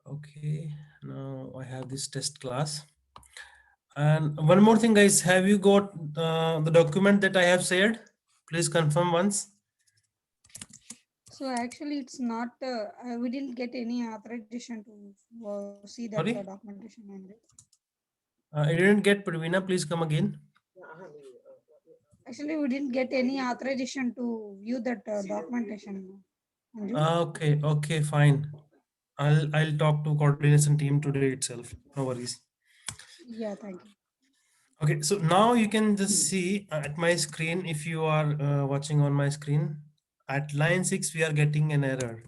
Okay, now I have this test class. And one more thing, guys, have you got the document that I have shared? Please confirm once. So actually, it's not. We didn't get any authorization to see that Sorry, documentation and it. I didn't get Pravina. Please come again. Actually, we didn't get any authorization to view that documentation. Anju. Okay, okay, fine. I'll talk to coordination team today itself. No worries. Yeah, thank you. Okay, so now you can just see at my screen, if you are watching on my screen, at line 6 we are getting an error.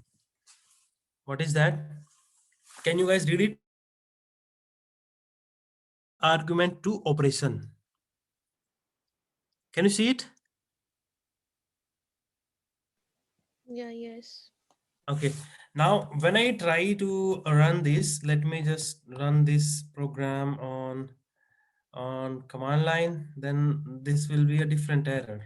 What is that? Can you guys read it? Add argument to operation. Can you see it? Yeah, yes. Okay. Now, when I try to run this, let me just run this program on command line. Then this will be a different error.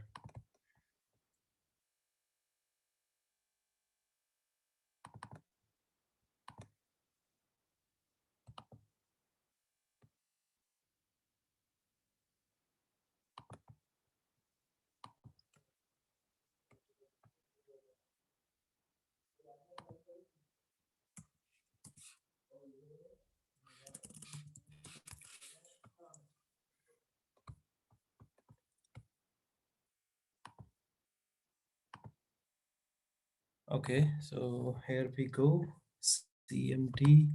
Okay, so here we go. CMD,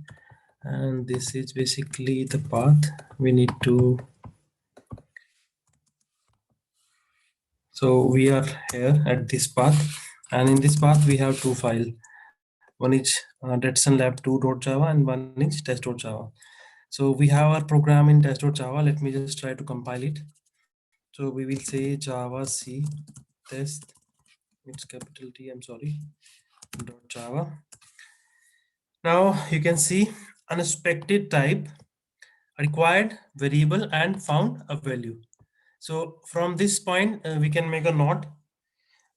and this is basically the path we need to. So we are here at this path, and in this path we have two files. One is Detson Lab 2.java and one is test.java. So we have our program in test.java. Let me just try to compile it. So we will say Java C test. It's capital T. I'm sorry. .java. Now you can see unexpected type, required variable, and found a value. So from this point we can make a note.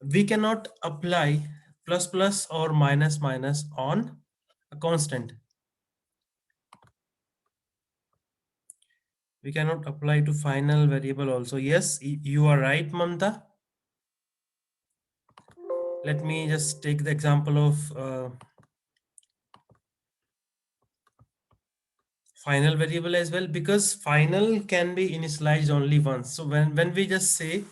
We cannot apply plus plus or minus minus on a constant. We cannot apply to final variable also. Yes, you are right, Mamta. Let me just take the example of final variable as well, because final can be initialized only once. So when we just say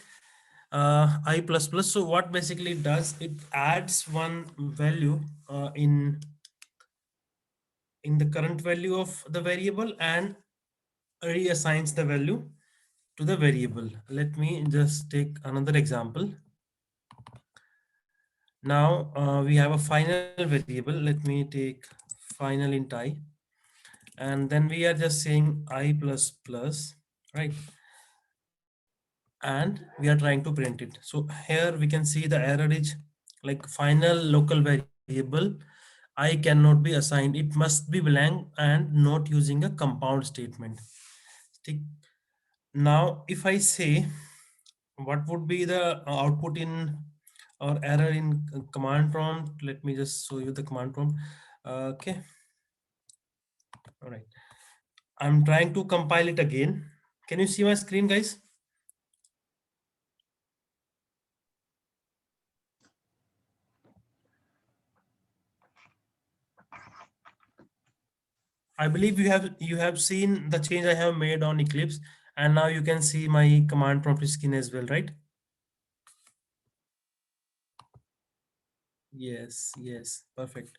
I plus plus, so what basically it does, it adds one value in the current value of the variable and reassigns the value to the variable. Let me just take another example. Now we have a final variable. Let me take final int I, and then we are just saying I plus plus, right? And we are trying to print it. So here we can see the error is like final local variable I cannot be assigned. It must be blank and not using a compound statement. Now if I say what would be the output in or error in command prompt, let me just show you the command prompt. Okay, all right, I'm trying to compile it again. Can you see my screen, guys? I believe you have seen the change I have made on Eclipse, and now you can see my command prompt screen as well, right? Yes, yes, perfect.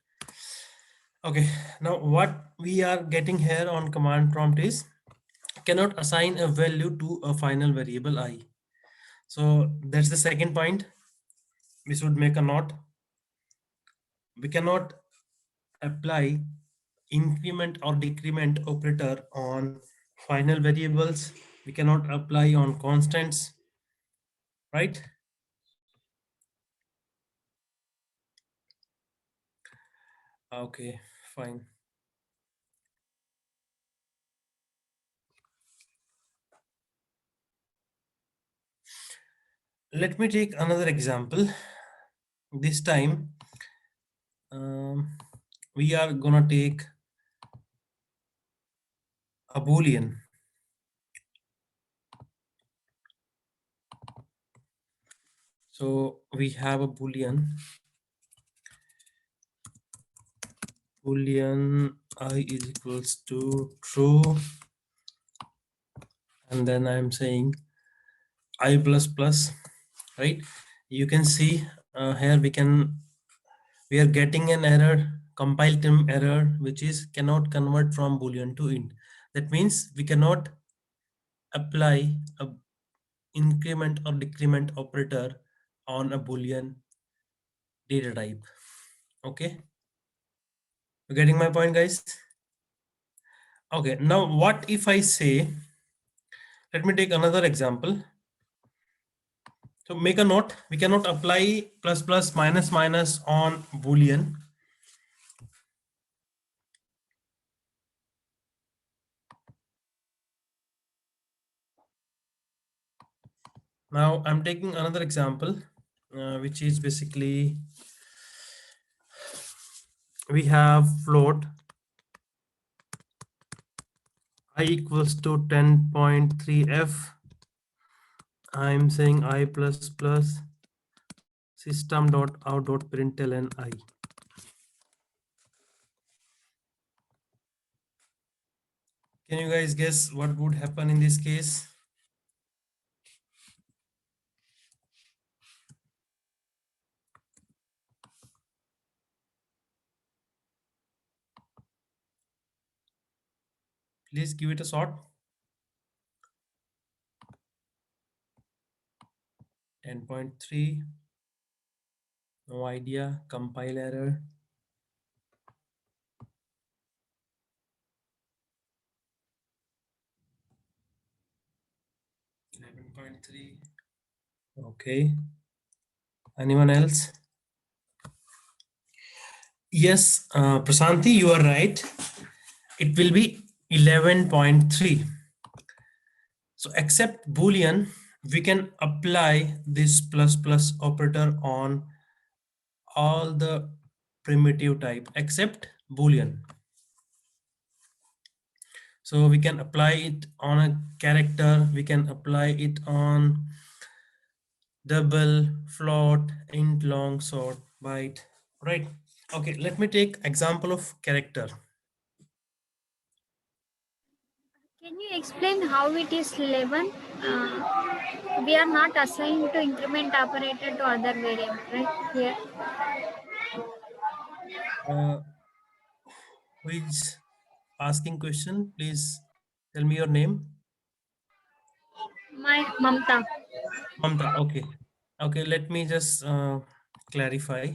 Okay, now what we are getting here on command prompt is cannot assign a value to a final variable I. So that's the second point. We should make a note. We cannot apply increment or decrement operator on final variables. We cannot apply on constants, right? Okay, fine. Let me take another example. This time we are gonna take a boolean. So we have a boolean I is equals to true, and then I'm saying I plus plus, right? You can see here we are getting an error, compile time error, which is cannot convert from boolean to int. That means we cannot apply a increment or decrement operator on a boolean data type. Okay, you getting my point, guys? Okay, now what if I say, let me take another example. So make a note, we cannot apply plus plus minus minus on boolean. Now I'm taking another example, which is basically we have float I equals to 10.3f. I'm saying I plus plus system.out.println I. Can you guys guess what would happen in this case? Please give it a shot. 10.3, no idea, compile error. 11.3. Okay. Anyone else? Yes, Prasanthi, you are right. It will be 11.3. So except boolean, we can apply this plus plus operator on all the primitive type except boolean. So we can apply it on a character, we can apply it on double, float, int, long, short, byte, right? Okay, let me take example of character. Can you explain how it is 11? We are not assigned to increment operator to other variable, right? Here. Uh, who is asking question? Please tell me your name. My Mamta. Mamta. Okay. Okay, let me just clarify.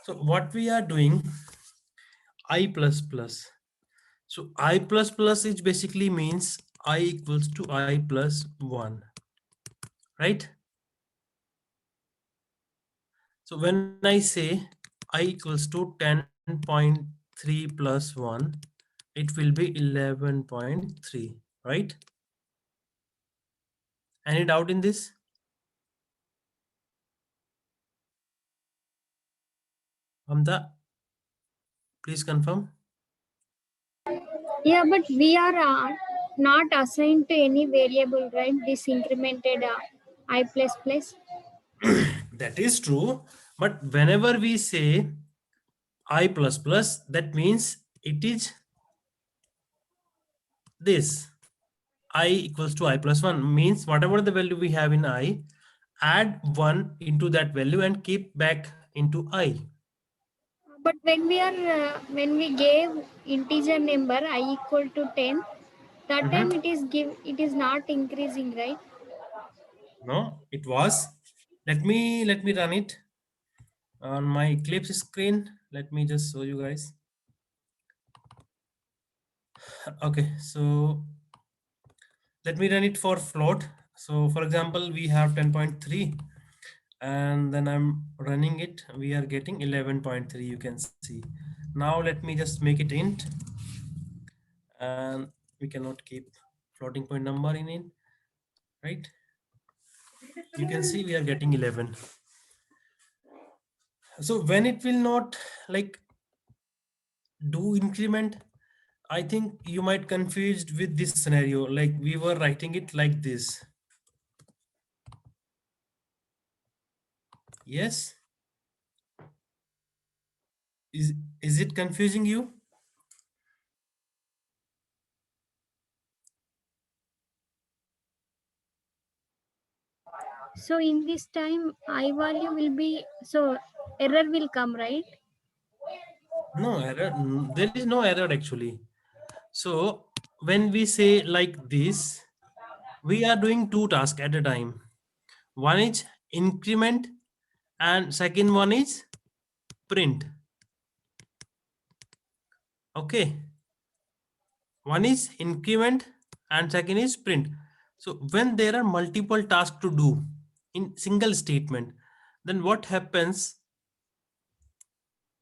So what we are doing, I plus plus. So I plus plus is basically means I equals to I plus 1, right? So when I say I equals to 10.3 plus 1, it will be 11.3, right? Any doubt in this? Mamta, please confirm. Yeah, but we are not assigned to any variable, right? This incremented I plus plus. That is true, but whenever we say I plus plus, that means it is this I equals to I plus 1, means whatever the value we have in I, add 1 into that value and keep back into I. But when we gave integer number I equal to 10, that time Mhm. it is not increasing, right? No, it was. Let me run it on my Eclipse screen. Let me just show you guys. Okay, so let me run it for float. So for example, we have 10.3 and then I'm running it. We are getting 11.3, you can see. Now let me just make it int, and we cannot keep floating point number in it, right? You can see we are getting 11. So when it will not like do increment, I think you might confused with this scenario, like we were writing it like this. Yes, is is it confusing you? So in this time, I value will be, so error will come, right? No error, there is no error actually. So when we say like this, we are doing two tasks at a time. One is increment and second one is print. Okay, one is increment and second is print. So when there are multiple tasks to do in single statement, then what happens,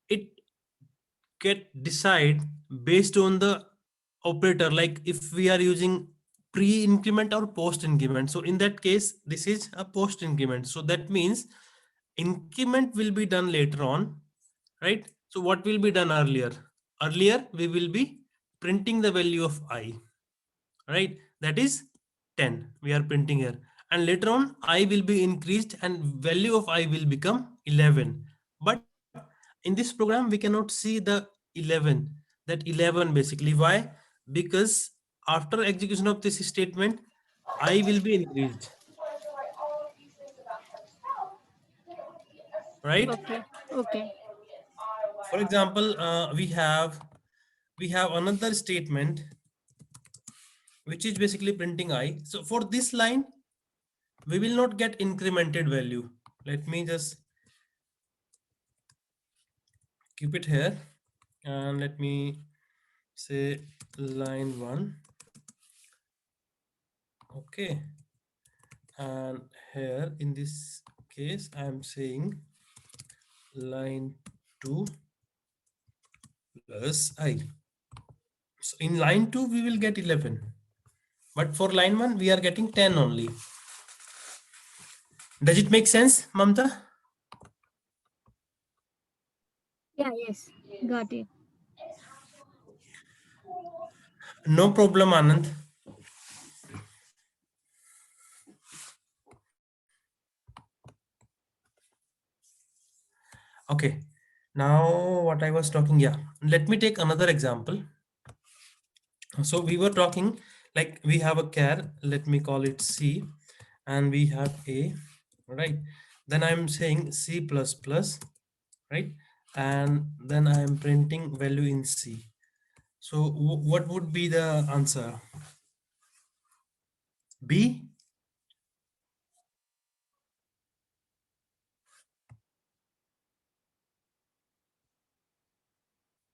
it get decide based on the operator, like if we are using pre increment or post increment. So in that case this is a post increment, so that means increment will be done later on, right? So what will be done earlier? Earlier we will be printing the value of I, right? That is 10 we are printing here, and later on I will be increased and value of I will become 11. But in this program we cannot see the 11, that 11 basically. Why? Because after execution of this statement I will be increased, right? Okay. Okay. For example, we have another statement which is basically printing I. So for this line we will not get incremented value. Let me just keep it here, and let me say line 1. Okay, and here in this case I am saying line 2 plus I. So in line 2 we will get 11, but for line 1 we are getting 10 only. Does it make sense, Mamta? Yeah, yes. Got it. No problem, Anand. Okay, now what I was talking, yeah, let me take another example. So we were talking like we have a char, let me call it C, and we have A, right? Then I'm saying C plus plus, right? And then I'm printing value in C. So what would be the answer? B?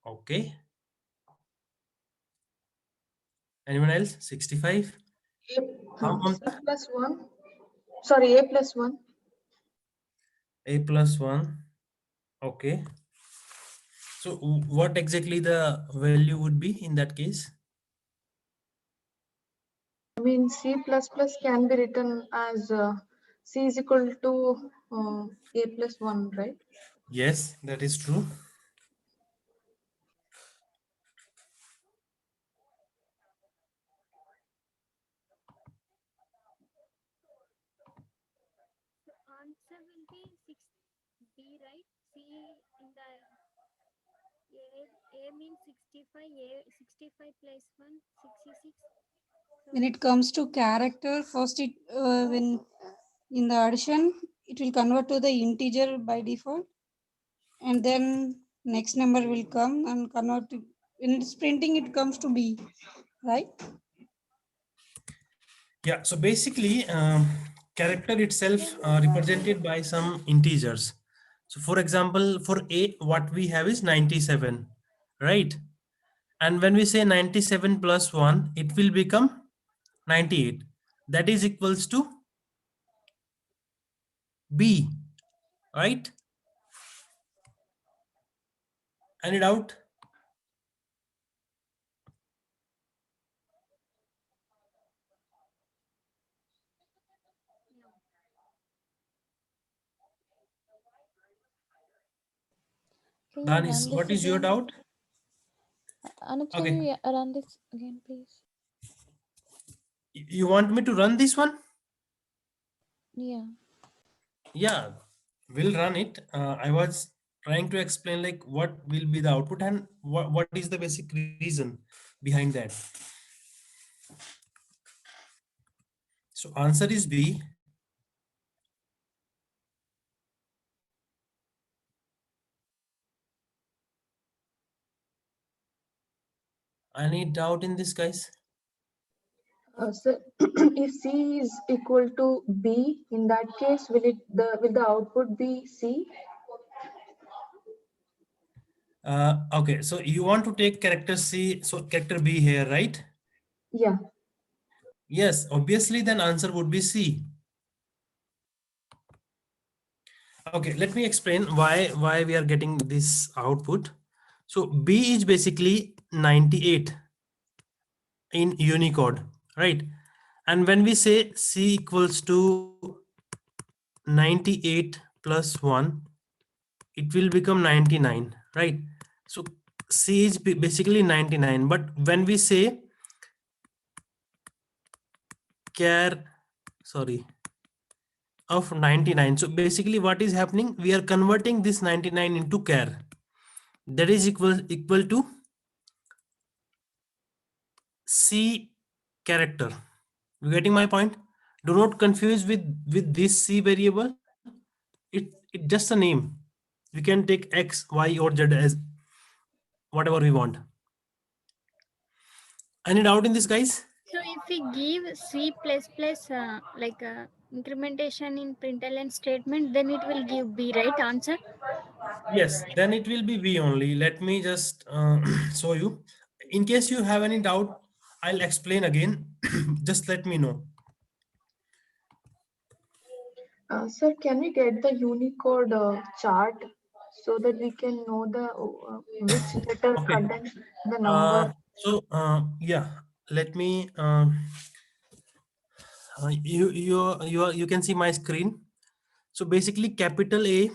Okay. Anyone else? 65? How, C Mamta? plus 1. Sorry, A plus 1. A plus 1. Okay. So what exactly the value would be in that case? I mean, C plus plus can be written as C is equal to A plus 1, right? Yes, that is true. So answer will be 6B, right? C in the A means 65, A 65 plus 1, 66. So When it comes to character, first it when in the addition it will convert to the integer by default, and then next number will come and convert to, when it's printing it comes to B, right? Yeah, so basically, character itself represented by some integers. So for example, for A, what we have is 97, right? And when we say 97 plus 1, it will become 98. That is equals to B, right? Any doubt? Can you Danis, run what this is your again? doubt? Anuj, Okay. can you run this again, please? You want me to run this one? Yeah. Yeah, we'll run it. I was trying to explain like what will be the output and what is the basic reason behind that. So answer is B. Any doubt in this, guys? So if C is equal to B, in that case, will the output be C? Okay, so you want to take character C, so character B here, right? Yeah. Yes, obviously then answer would be C. Okay, let me explain why we are getting this output. So B is basically 98 in Unicode, right? And when we say C equals to 98 plus 1, it will become 99, right? So C is basically 99, but when we say char, sorry, of 99, so basically what is happening, we are converting this 99 into char, that is equal to C character. You getting my point? Do not confuse with this C variable. It just a name. We can take X, Y, or Z as whatever we want. Any doubt in this, guys? So if we give C++ like incrementation in println statement, then it will give B, right? Answer. Yes, then it will be V only. Let me just show you. In case you have any doubt, I'll explain again. Just let me know. Sir, can we get the Unicode chart so that we can know the which letter Okay. contains the number? Yeah, let me. You can see my screen. So basically, capital A.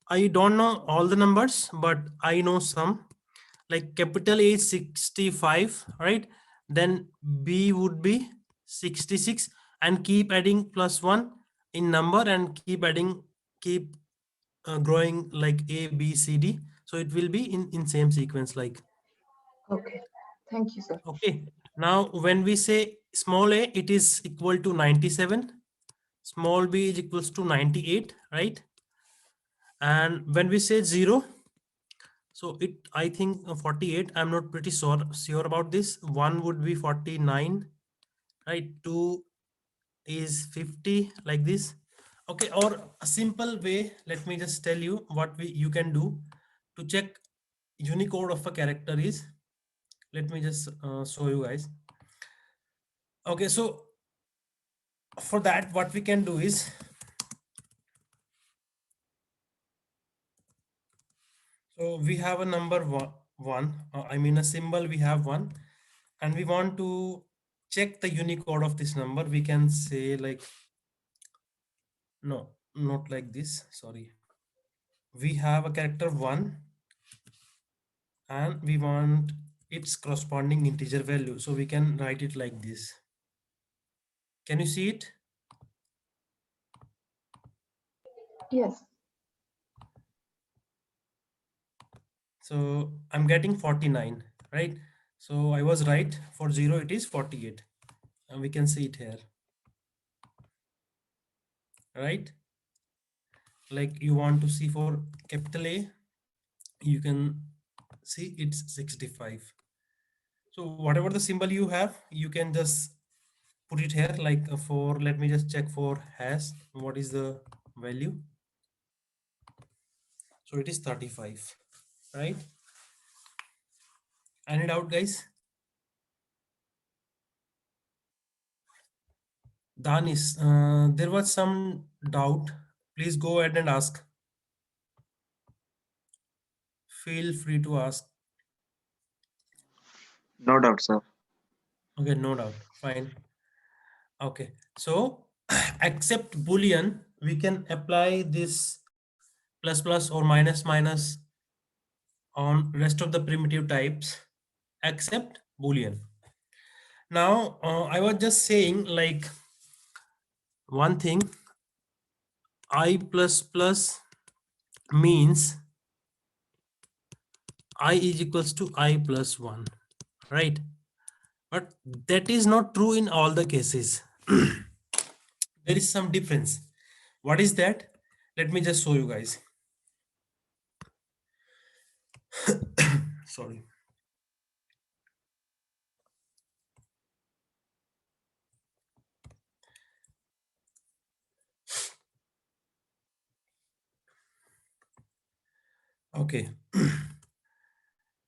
I don't know all the numbers, but I know some. Like capital A is 65, right? Then B would be 66, and keep adding plus one in number and keep growing like A, B, C, D. So it will be in same sequence like. Okay. Thank you, sir. Okay. Now when we say small a, it is equal to 97. Small b is equals to 98, right? And when we say 0, so it, I think 48, I'm not pretty sure about this. 1 would be 49, right? 2 is 50, like this. Okay, or a simple way, let me just tell you what you can do to check Unicode of a character is. Let me just show you guys. Okay, so for that, what we can do is, so we have a number one, I mean a symbol, we have one, and we want to check the Unicode of this number. We can say like, no, not like this, sorry. We have a character 1 and we want its corresponding integer value. So we can write it like this. Can you see it? Yes. So I'm getting 49, right? So I was right. For 0, it is 48. And we can see it here, right? Like you want to see for capital A, you can see it's 65. So whatever the symbol you have, you can just put it here like for, let me just check for hash, what is the value? So it is 35, right? Any doubt, guys? Danis, there was some doubt. Please go ahead and ask. Feel free to ask. No doubt, sir. Okay, no doubt. Fine. Okay, so except Boolean, we can apply this plus plus or minus minus on rest of the primitive types except Boolean. Now, I was just saying like one thing, I plus plus means I is equals to I plus 1, right? But that is not true in all the cases. There is some difference. What is that? Let me just show you guys. Sorry. Okay.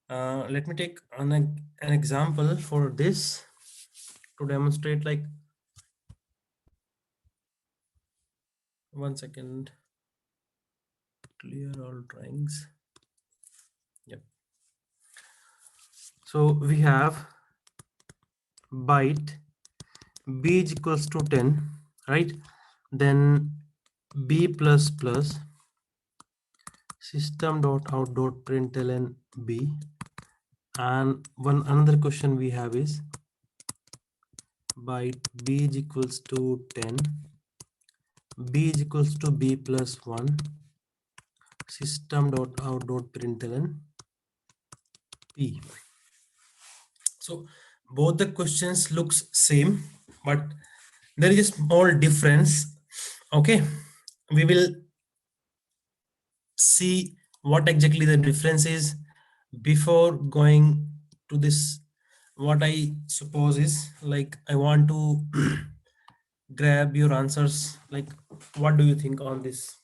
Let me take an example for this to demonstrate, like, one second, clear all drawings. Yep. So we have byte b is equals to 10, right? Then b plus plus system dot out dot println b, and one another question we have is byte b is equals to 10, b is equals to b plus 1, system dot out dot println p. So both the questions looks same, but there is a small difference. Okay, we will see what exactly the difference is before going to this. What I suppose is, like, I want to grab your answers. Like, what do you think on this?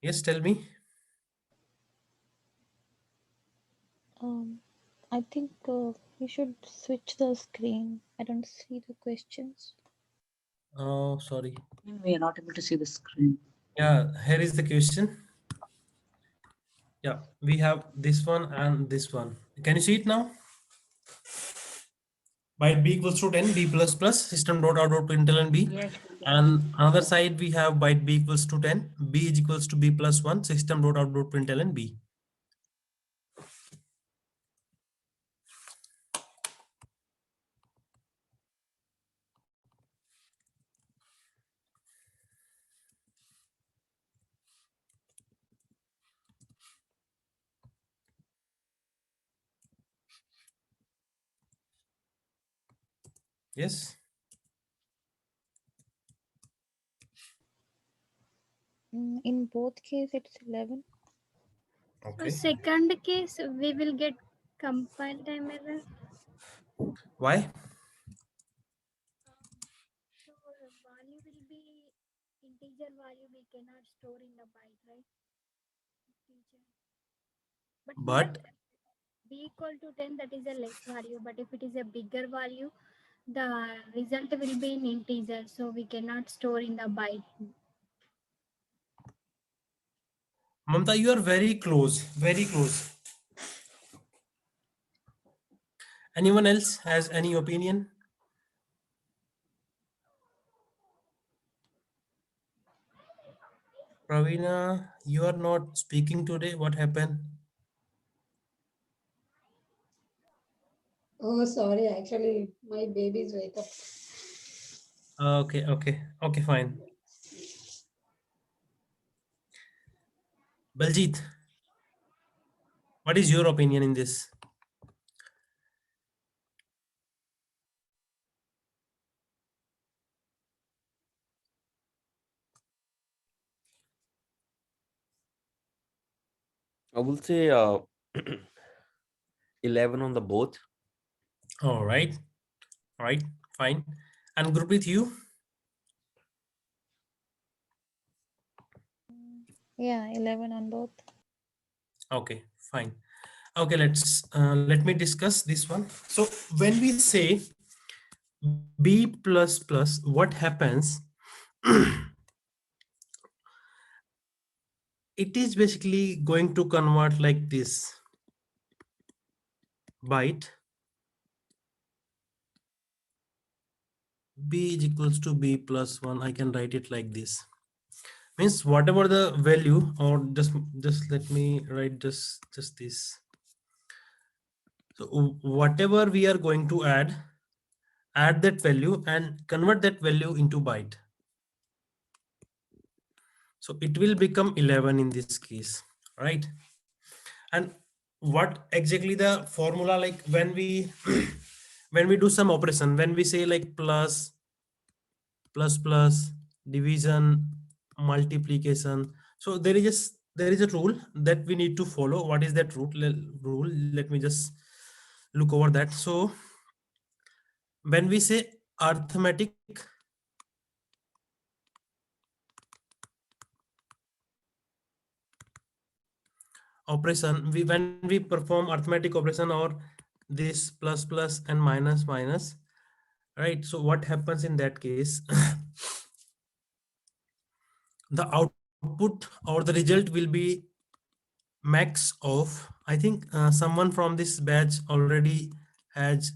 Yes, tell me. I think we should switch the screen. I don't see the questions. Oh, sorry. We are not able to see the screen. Yeah, here is the question. Yeah, we have this one and this one. Can you see it now? Byte b equals to 10, b plus plus, system dot out dot println b. Yes. And another side we have byte b equals to 10, b is equals to b plus 1, system dot out dot println b. Yes. In both cases, it's 11. So Okay. second case, we will get compile time error. Why? So value will be integer value, we cannot store in the byte, right? Integer. But here But b equal to 10, that is a less value. But if it is a bigger value, the result will be in integer. So we cannot store in the byte. Mamta, you are very close, very close. Anyone else has any opinion? Pravina, you are not speaking today. What happened? Oh, sorry. Actually, my babies wake up. Okay, fine. Baljit, what is your opinion in this? I will say 11 on the both. All right, fine. And Gurpreet, you? Yeah, 11 on both. Okay, fine. Okay, let me discuss this one. So when we say b plus plus, what happens? It is basically going to convert like this: byte b is equals to b plus 1. I can write it like this. Means whatever the value, or just let me write just this. So whatever we are going to add that value and convert that value into byte. So it will become 11 in this case, right? And what exactly the formula, like when we when we do some operation, when we say like plus division, multiplication, so there is a rule that we need to follow. What is that rule? Let me just look over that. So when we say arithmetic operation, when we perform arithmetic operation, or this plus and minus, right? So what happens in that case? The output or the result will be max of, I think someone from this batch already has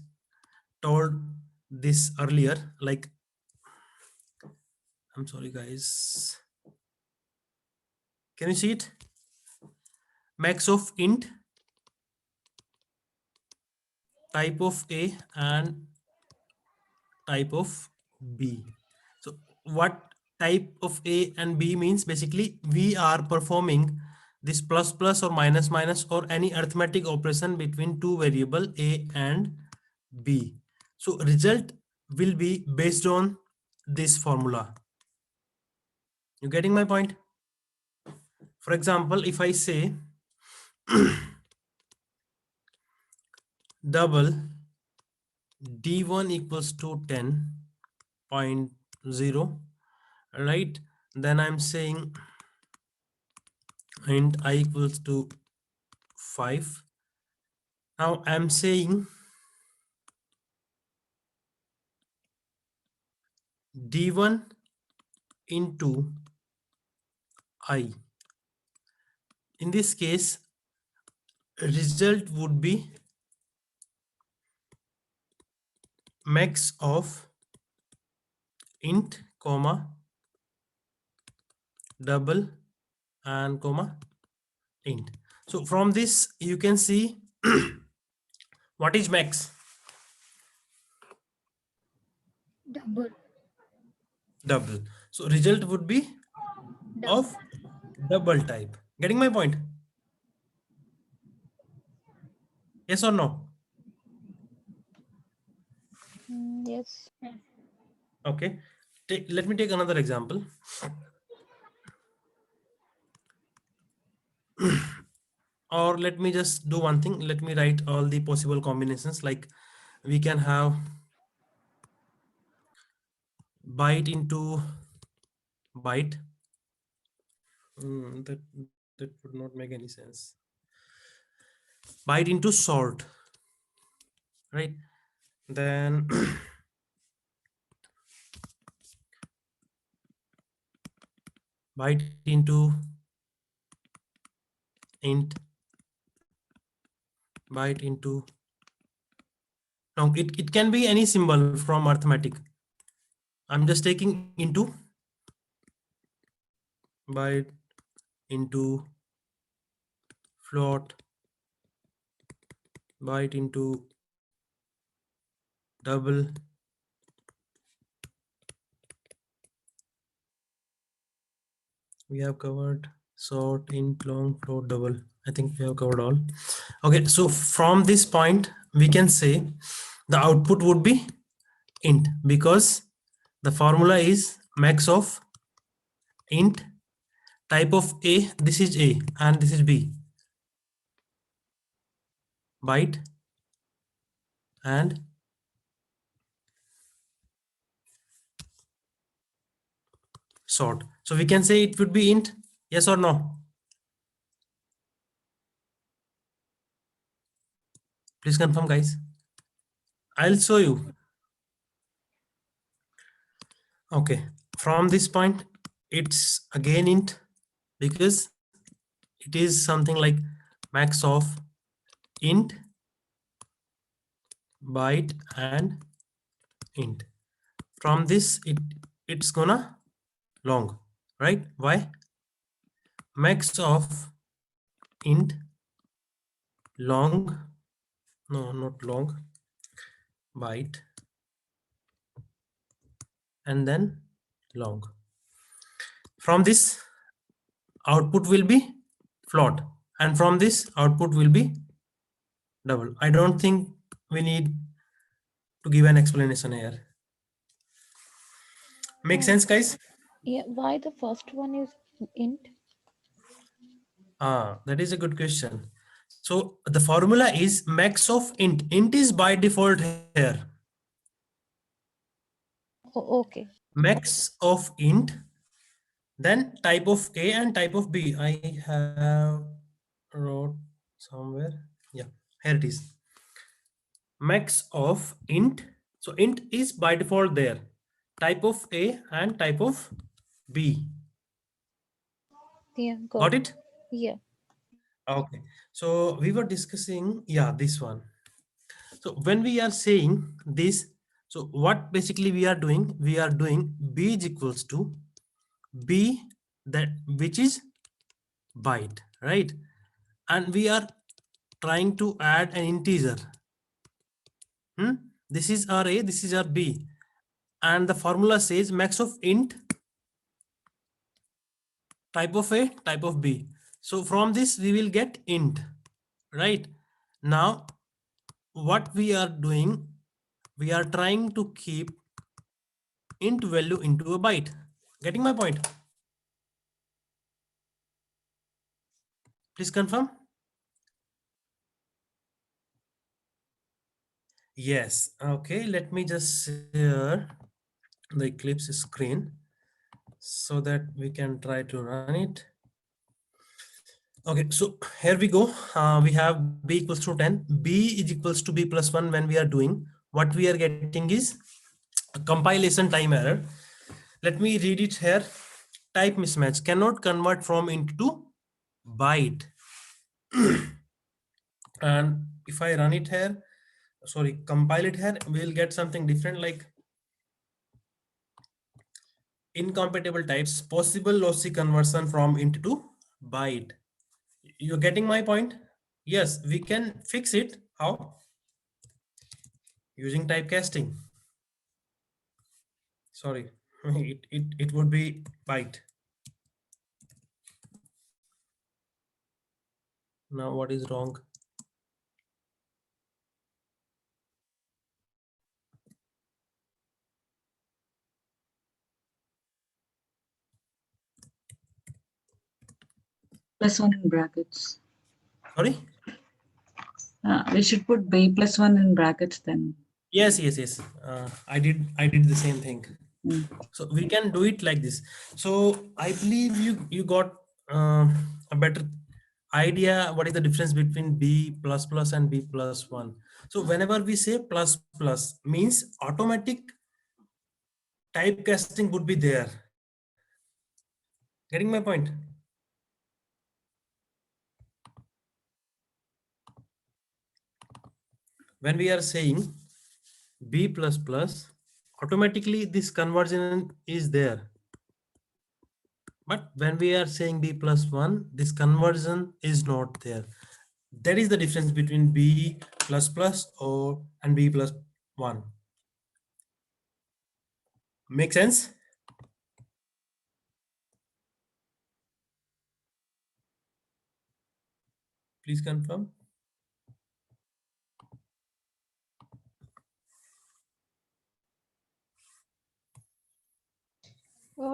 told this earlier, like, I'm sorry guys, can you see it? Max of int, type of A and type of B. So what type of A and B means? Basically we are performing this plus or minus or any arithmetic operation between two variable A and B. So result will be based on this formula. You getting my point? For example, if I say double D1 equals to 10.0, right? Then I'm saying int I equals to 5. Now I'm saying D1 into I. In this case, result would be max of int comma double and comma int. So from this you can see what is max? Double. So result would be of double type. Getting my point? Yes or no? Yes. Okay. Let me take another example. Or let me just do one thing. Let me write all the possible combinations. Like we can have byte into byte. That would not make any sense. Byte into sort, right? Then byte into int, byte into, no, it can be any symbol from arithmetic. I'm just taking into, byte into float, byte into double, we have covered sort, int, long, float, double. I think we have covered all. Okay, so from this point we can say the output would be int, because the formula is max of int, type of A, this is A and this is B, byte and sort. So we can say it would be int. Yes or no? Please confirm guys. I'll show you. Okay, from this point it's again int, because it is something like max of int, byte and int. from this it's gonna long, right? Why? Max of int long, no, not long, byte, and then long. From this output will be float, and from this output will be double. I don't think we need to give an explanation here. Make sense, guys? Yeah, why the first one is int? That is a good question. So the formula is max of int. Int is by default here. Oh, okay. Max of int, then type of A and type of B. I have wrote somewhere. Yeah, here it is. Max of int. So int is by default there. Type of A and type of B. Yeah, Got it? Yeah. Okay. So we were discussing, yeah, this one. So when we are saying this, so what basically we are doing B is equals to B, that which is byte, right? And we are trying to add an integer. This is our A, this is our B, and the formula says max of int, type of A, type of B. So from this we will get int, right? Now what we are doing, we are trying to keep int value into a byte. Getting my point? Please confirm. Yes. Okay, let me just share the Eclipse screen so that we can try to run it. Okay, so here we go. We have b equals to 10. B is equals to b plus 1. When we are doing, what we are getting is a compilation time error. Let me read it here. Type mismatch, cannot convert from int to byte. And if I run it here, sorry, compile it here, we'll get something different, like incompatible types, possible lossy conversion from int to byte. You're getting my point? Yes, we can fix it. How? Using typecasting. Sorry, it would be byte. Now what is wrong? +1 in brackets. Sorry? We should put b +1 in brackets then. Yes. I did the same thing. Mm. So we can do it like this. So I believe you got a better idea what is the difference between b plus plus and b plus 1. So whenever we say plus plus means automatic typecasting would be there. Getting my point? When we are saying b plus plus, automatically this conversion is there. But when we are saying b plus 1, this conversion is not there. That is the difference between b plus plus or and b plus 1. Make sense? Please confirm.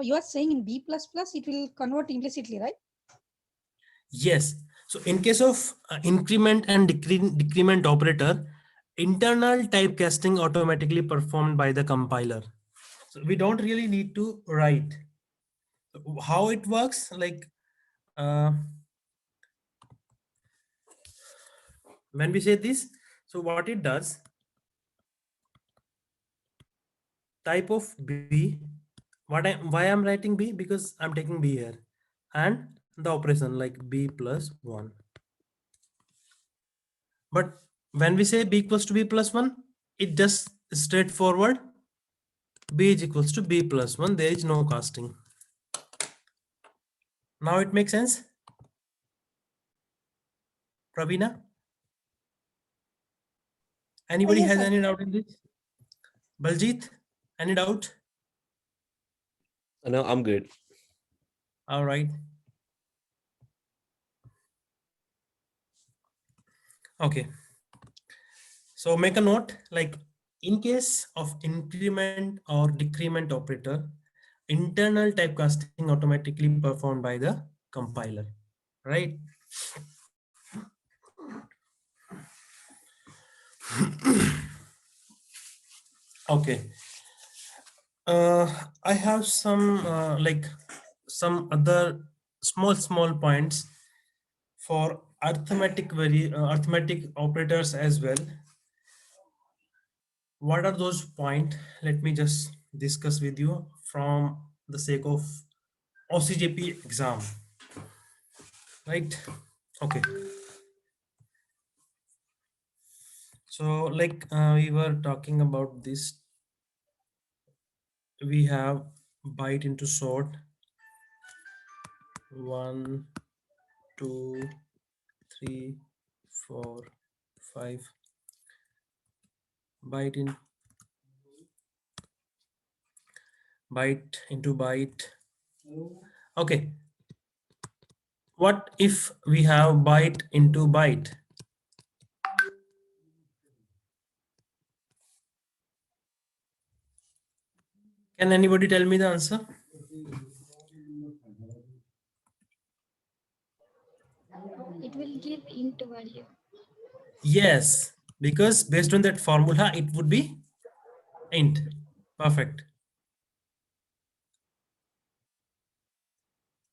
You are saying in B++, it will convert implicitly, right? Yes. So in case of increment and decrement operator, internal typecasting automatically performed by the compiler. So we don't really need to write. How it works, like when we say this, so what it does, type of B, why I'm writing B, because I'm taking B here, and the operation like B plus 1. But when we say B equals to B plus 1, it just straightforward b is equals to b plus 1. There is no casting. Now it makes sense? Pravina? Anybody Yes, has sir. any doubt in this? Baljit, any doubt? No, I'm good. All right. Okay. So make a note, like in case of increment or decrement operator, internal typecasting automatically performed by the compiler, right? Okay. I have some like some other small points for arithmetic operators as well. What are those points? Let me just discuss with you from the sake of OCJP exam, right? Okay. So like we were talking about this, we have byte into sort 1, 2, 3, 4, 5, byte into byte. Okay, what if we have byte into byte? Can anybody tell me the answer? It will give int value. Yes, because based on that formula, it would be int. Perfect.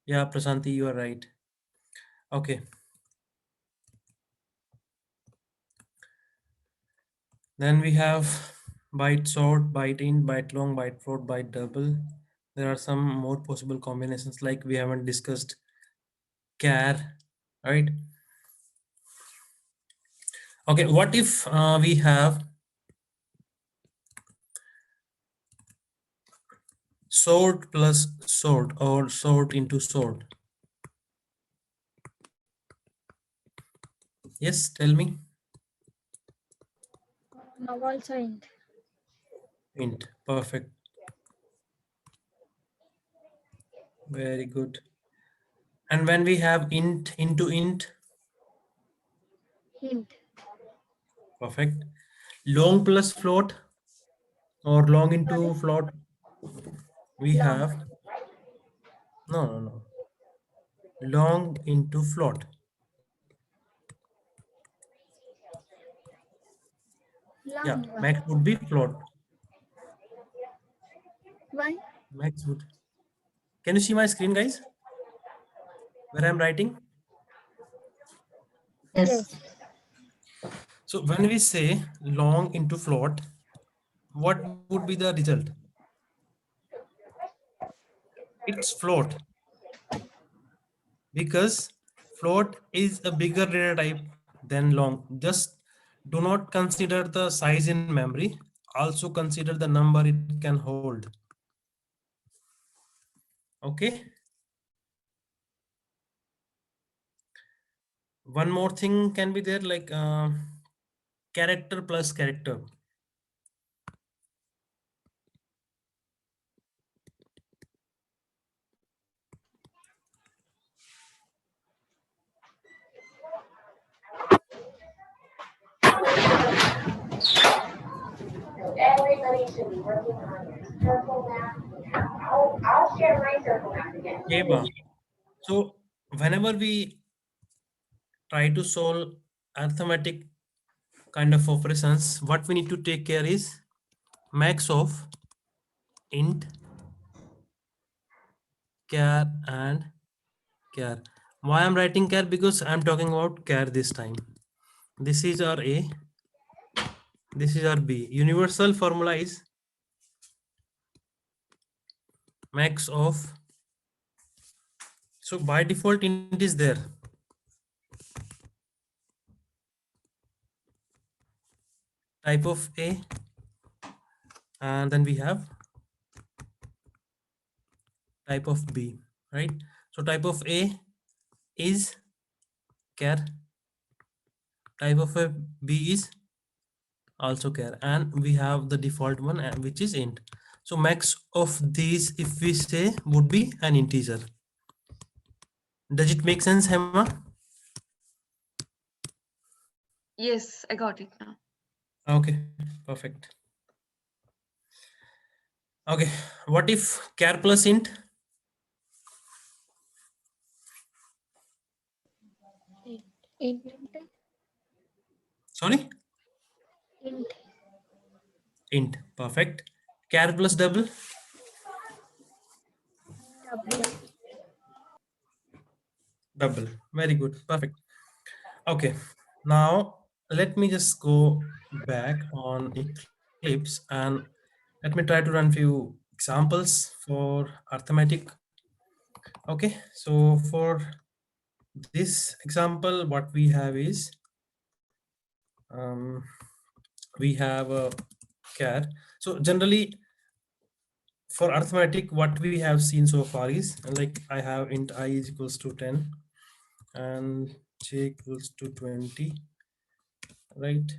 Yeah, Prasanti, you are right. Okay. Then we have byte sort, byte int, byte long, byte float, byte double. There are some more possible combinations like we haven't discussed char, right? Okay, what if we have sort plus sort or sort into sort? Yes, tell me. Now also int. Int, perfect. Very good. And when we have int into int, Int. perfect. Long plus float or long into Sorry. float, we Long. have, no. Long into float. Yeah, Long. max would be float. Why? Max would. Can you see my screen, guys? Where I'm writing? Yes. So when we say long into float, what would be the result? It's float, because float is a bigger data type than long. Just do not consider the size in memory, also consider the number it can hold. Okay. One more thing can be there, like character plus character. Everybody should be working on your circle map. I'll share my circle map again. Eba. So whenever we try to solve arithmetic kind of operations, what we need to take care is max of int, char and char. Why I'm writing char? Because I'm talking about char this time. This is our A, this is our B. Universal formula is max of, so by default int is there. Type of A, and then we have type of B, right? So type of A is char, type of a B is also char, and we have the default one which is int. So max of these, if we say, would be an integer. Does it make sense, Hema? Yes, I got it now. Okay, perfect. Okay, what if char plus int? Int. Sorry, Int. int. Perfect. Char plus double? W. Double. Very good. Perfect. Okay, now let me just go back on Eclipse and let me try to run few examples for arithmetic. Okay, so for this example, what we have is we have a char. So generally for arithmetic, what we have seen so far is like I have int I is equals to 10 and j equals to 20, right?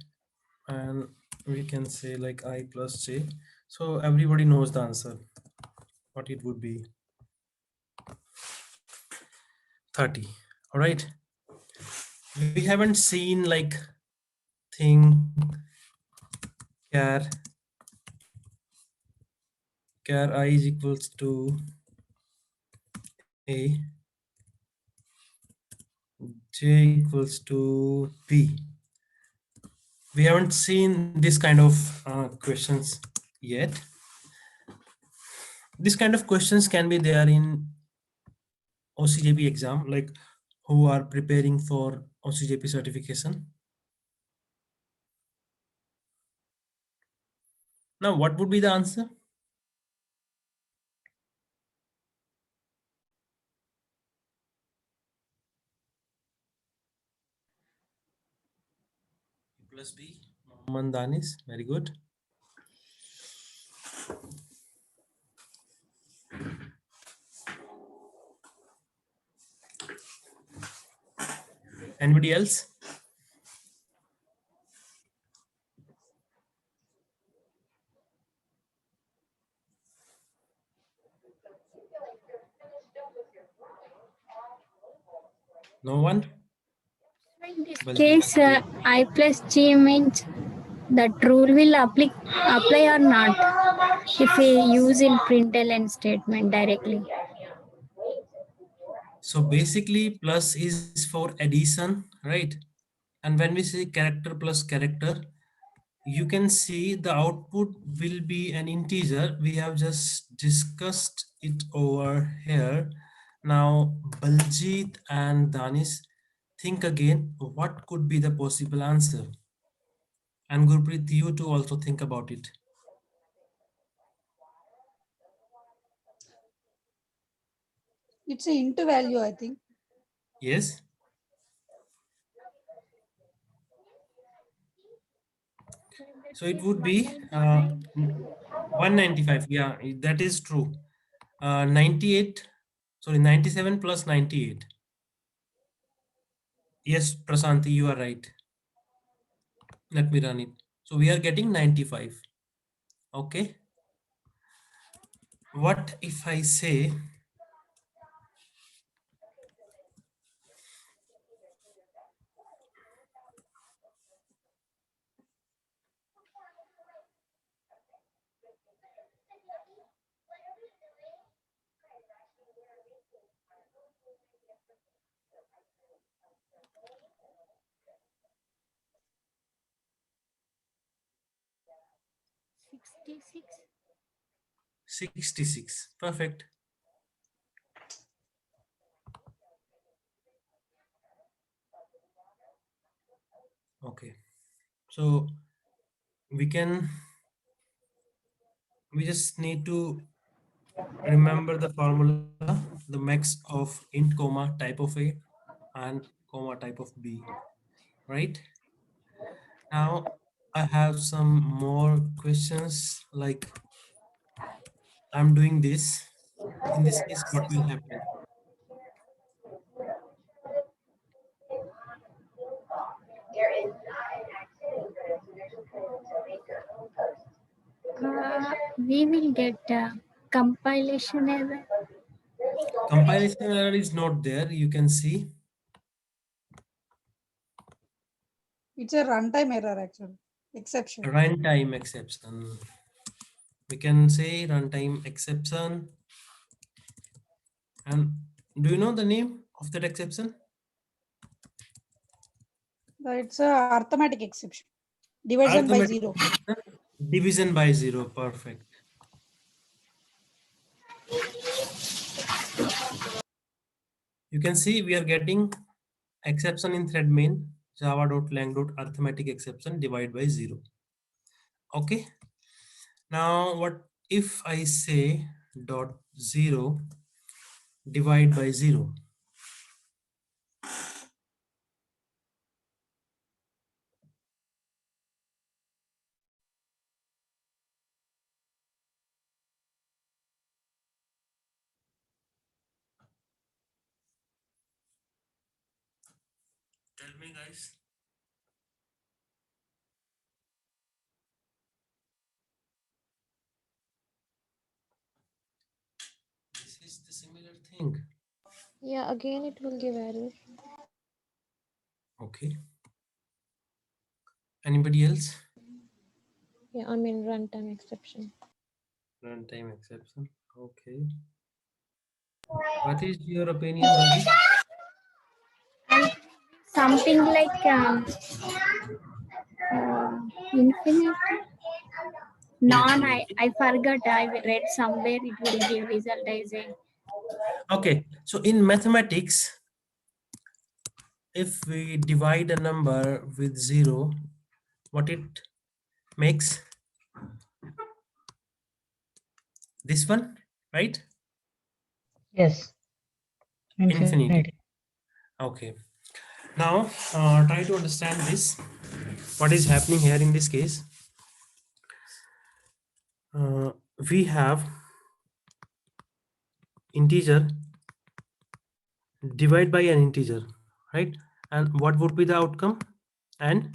And we can say like I plus j. So everybody knows the answer, what it would be. 30. All right, we haven't seen like thing char I is equals to a, j equals to b. We haven't seen this kind of questions yet. This kind of questions can be there in OCJP exam, like who are preparing for OCJP certification. Now, what would be the answer? Plus B, Mohammed Danis, very good. Anybody else? No one? In this Well, case, I plus G means that rule will apply or not if we use in println statement directly. so basically plus is for addition, right? And when we say character plus character, you can see the output will be an integer. We have just discussed it over here. Now Baljit and Danis, think again, what could be the possible answer? And Gurpreet, you too also think about it. It's a int value, I think. Yes. So it would be 195. Yeah, that is true. 98, sorry, 97 plus 98. Yes, Prasanti, you are right. Let me run it. So we are getting 95. Okay. What if I say 66. 66? Perfect. Okay. So we just need to remember the formula, the max of int comma type of A and comma type of B, right? Now I have some more questions, like I'm doing this In this case, what will happen? There is not an activity for this, and there's a point to make your own post. We will get compilation error. Compilation error is not there. You can see It's a runtime error actually. Exception. runtime exception. We can say runtime exception. And do you know the name of that exception? It's a arithmetic exception. Division by Arithmetic zero. exception, division by zero. Perfect. You can see we are getting exception in thread main java.lang.arithmetic exception divide by zero. Okay. Now what if I say dot zero divide by zero? Tell me, guys. This is the similar thing. Yeah, again it will give error. Okay. Anybody else? Yeah, I mean runtime exception. Runtime exception. Okay. What is your opinion, Ravi? Something like infinite. Non, I forgot. I read somewhere it will give result as a. Okay. So in mathematics, if we divide a number with zero, what it makes? This one, right? Yes. Infinity. Okay. Now try to understand this. What is happening here in this case? We have integer divide by an integer, right? And what would be the outcome? An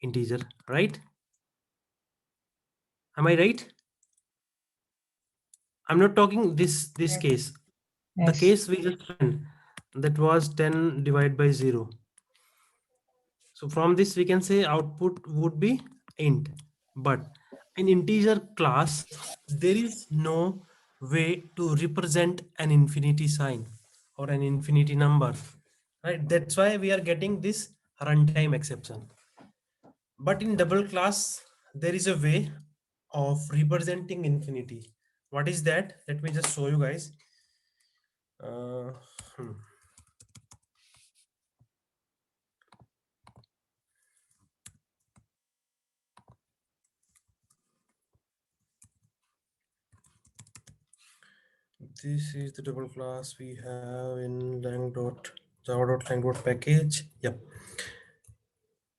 integer, right? Am I right? I'm not talking this case. The Yes. case we just ran, that was 10 divided by 0. So from this we can say output would be int, but in integer class there is no way to represent an infinity sign or an infinity number, right? That's why we are getting this runtime exception. But in double class there is a way of representing infinity. What is that? Let me just show you guys. uh, hmm. This is the double class we have in java.lang package. Yep.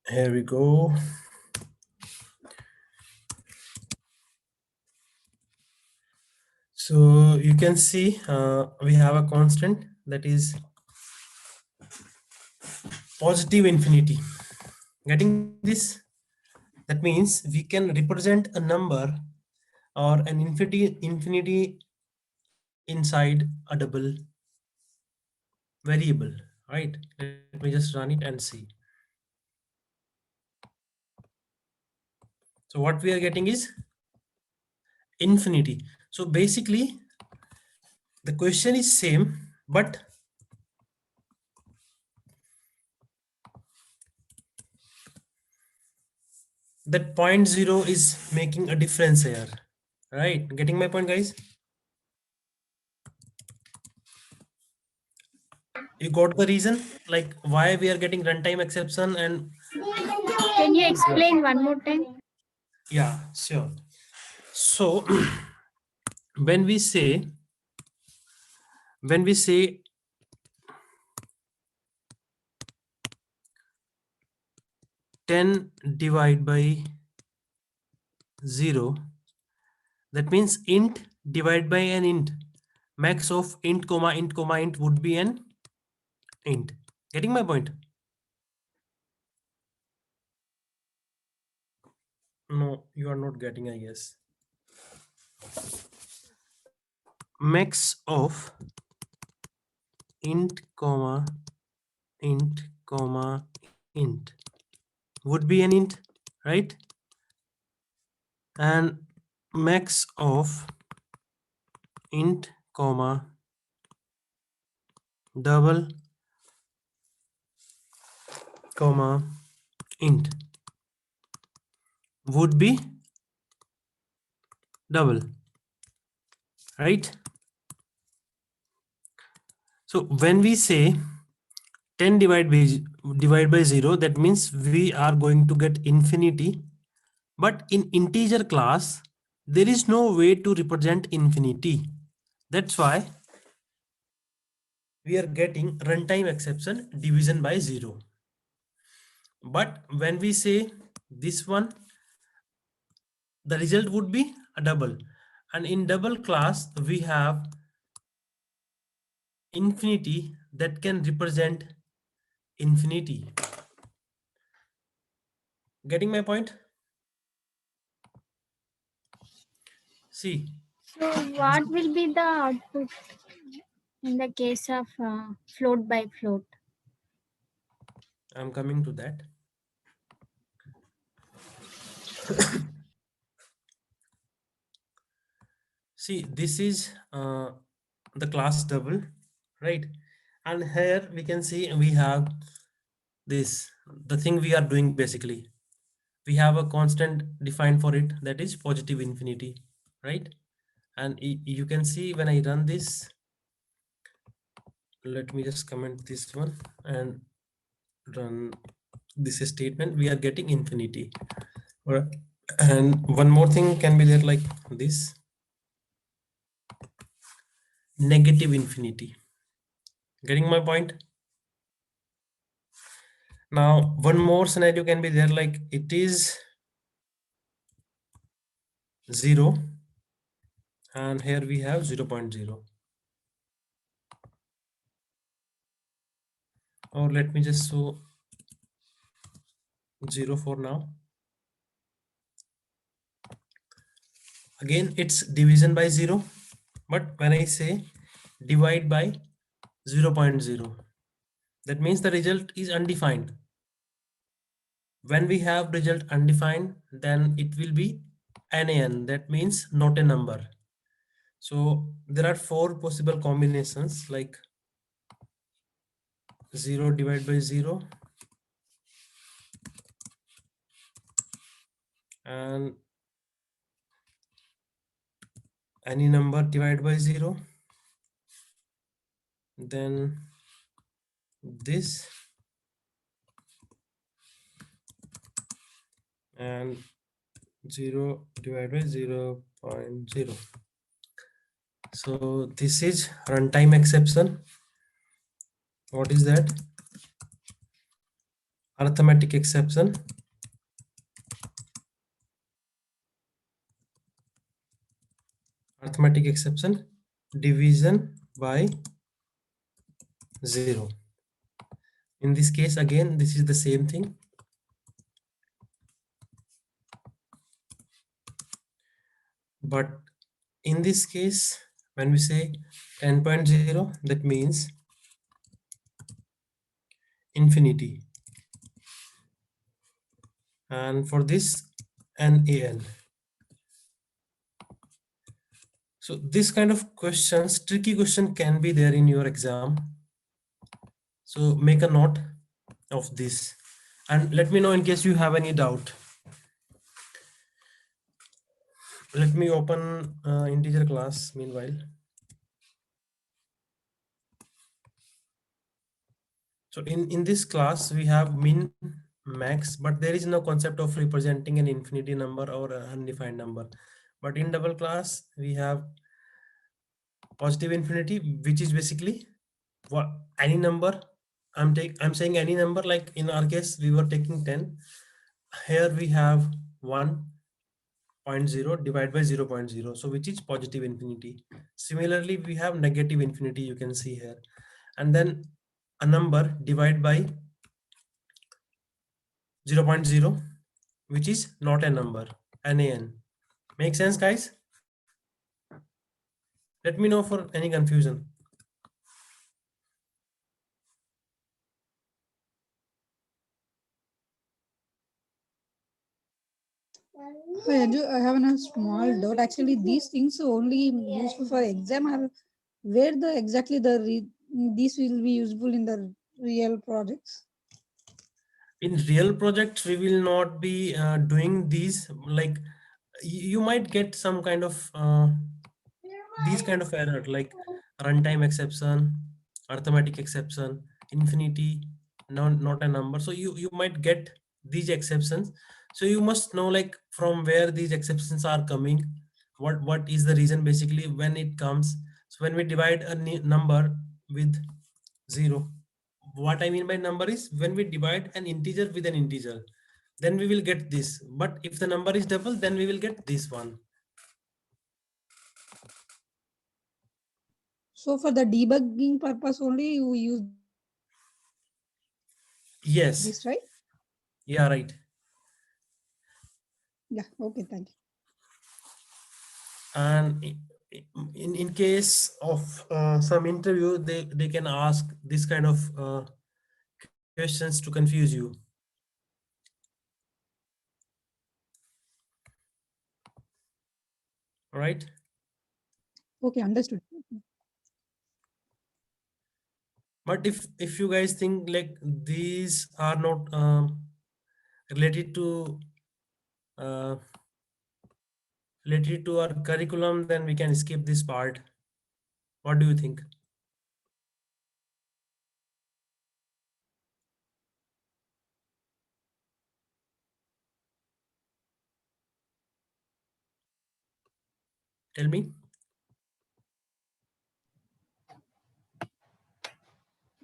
Here we go. So you can see we have a constant that is positive infinity. Getting this? That means we can represent a number or an infinity inside a double variable, right? Let me just run it and see. So what we are getting is infinity. So basically the question is same, but that 0.0 is making a difference here, right? Getting my point, guys? You got the reason, like why we are getting runtime exception? And Can you explain one more time? yeah, sure. So when we say 10 divided by 0, that means int divided by an int. max of int comma int comma int would be an int. Getting my point? No, you are not getting, I guess. Max of int comma int would be an int, right? And max of int comma double comma int would be double, right? So when we say 10 divided by 0, that means we are going to get infinity. But in integer class, there is no way to represent infinity. That's why we are getting runtime exception, division by 0. But when we say this one, the result would be a double. And in double class, we have infinity that can represent infinity. Getting my point? See. So what will be the output in the case of float by float? I'm coming to that. See, this is the class double, right? And here we can see we have this, the thing we are doing basically. We have a constant defined for it, that is positive infinity, right? And you can see when I run this, let me just comment this one and run this statement, we are getting infinity. All right. And one more thing can be there like this, negative infinity. Getting my point? Now one more scenario can be there like it is 0 and here we have 0.0. Or let me just show 0 for now. Again, it's division by 0, but when I say divide by 0.0, that means the result is undefined. When we have result undefined, then it will be NaN, that means not a number. So there are 4 possible combinations like 0 divided by 0 and any number divided by 0, then this and 0 divided by 0.0. So this is runtime exception. What is that? Arithmetic exception. Arithmetic exception, division by 0. In this case, again, this is the same thing. But in this case, when we say 10.0, that means infinity. And for this, NaN. So this kind of questions, tricky question can be there in your exam. So make a note of this and let me know in case you have any doubt. Let me open integer class meanwhile. So in this class, we have min, max, but there is no concept of representing an infinity number or an undefined number. But in double class, we have positive infinity, which is basically what any number. I'm saying any number, like in our case, we were taking 10. Here we have 1.0 0.0 divided by 0.0, so which is positive infinity. Similarly, we have negative infinity, you can see here, and then a number divided by 0.0, which is not a number, nan. Make sense, guys? Let me know for any confusion. Hi, Anju, I have a small doubt. Actually, these things are only useful for exam, or where the exactly these will be useful in the real projects? In real projects, we will not be doing these. Like you might get some kind of these kind of error, like runtime exception, arithmetic exception, infinity, not a number. So you might get these exceptions. So you must know like from where these exceptions are coming, what is the reason basically when it comes. So when we divide a number with 0, what I mean by number is when we divide an integer with an integer, then we will get this. But if the number is double, then we will get this one. So for the debugging purpose only, you use Yes. this, right? Yeah, right. Yeah. Okay. Thank you. And in case of some interview, they can ask this kind of questions to confuse you. All right. Okay. Understood. But if you guys think like these are not related to uh, related to our curriculum, then we can skip this part. What do you think? Tell me.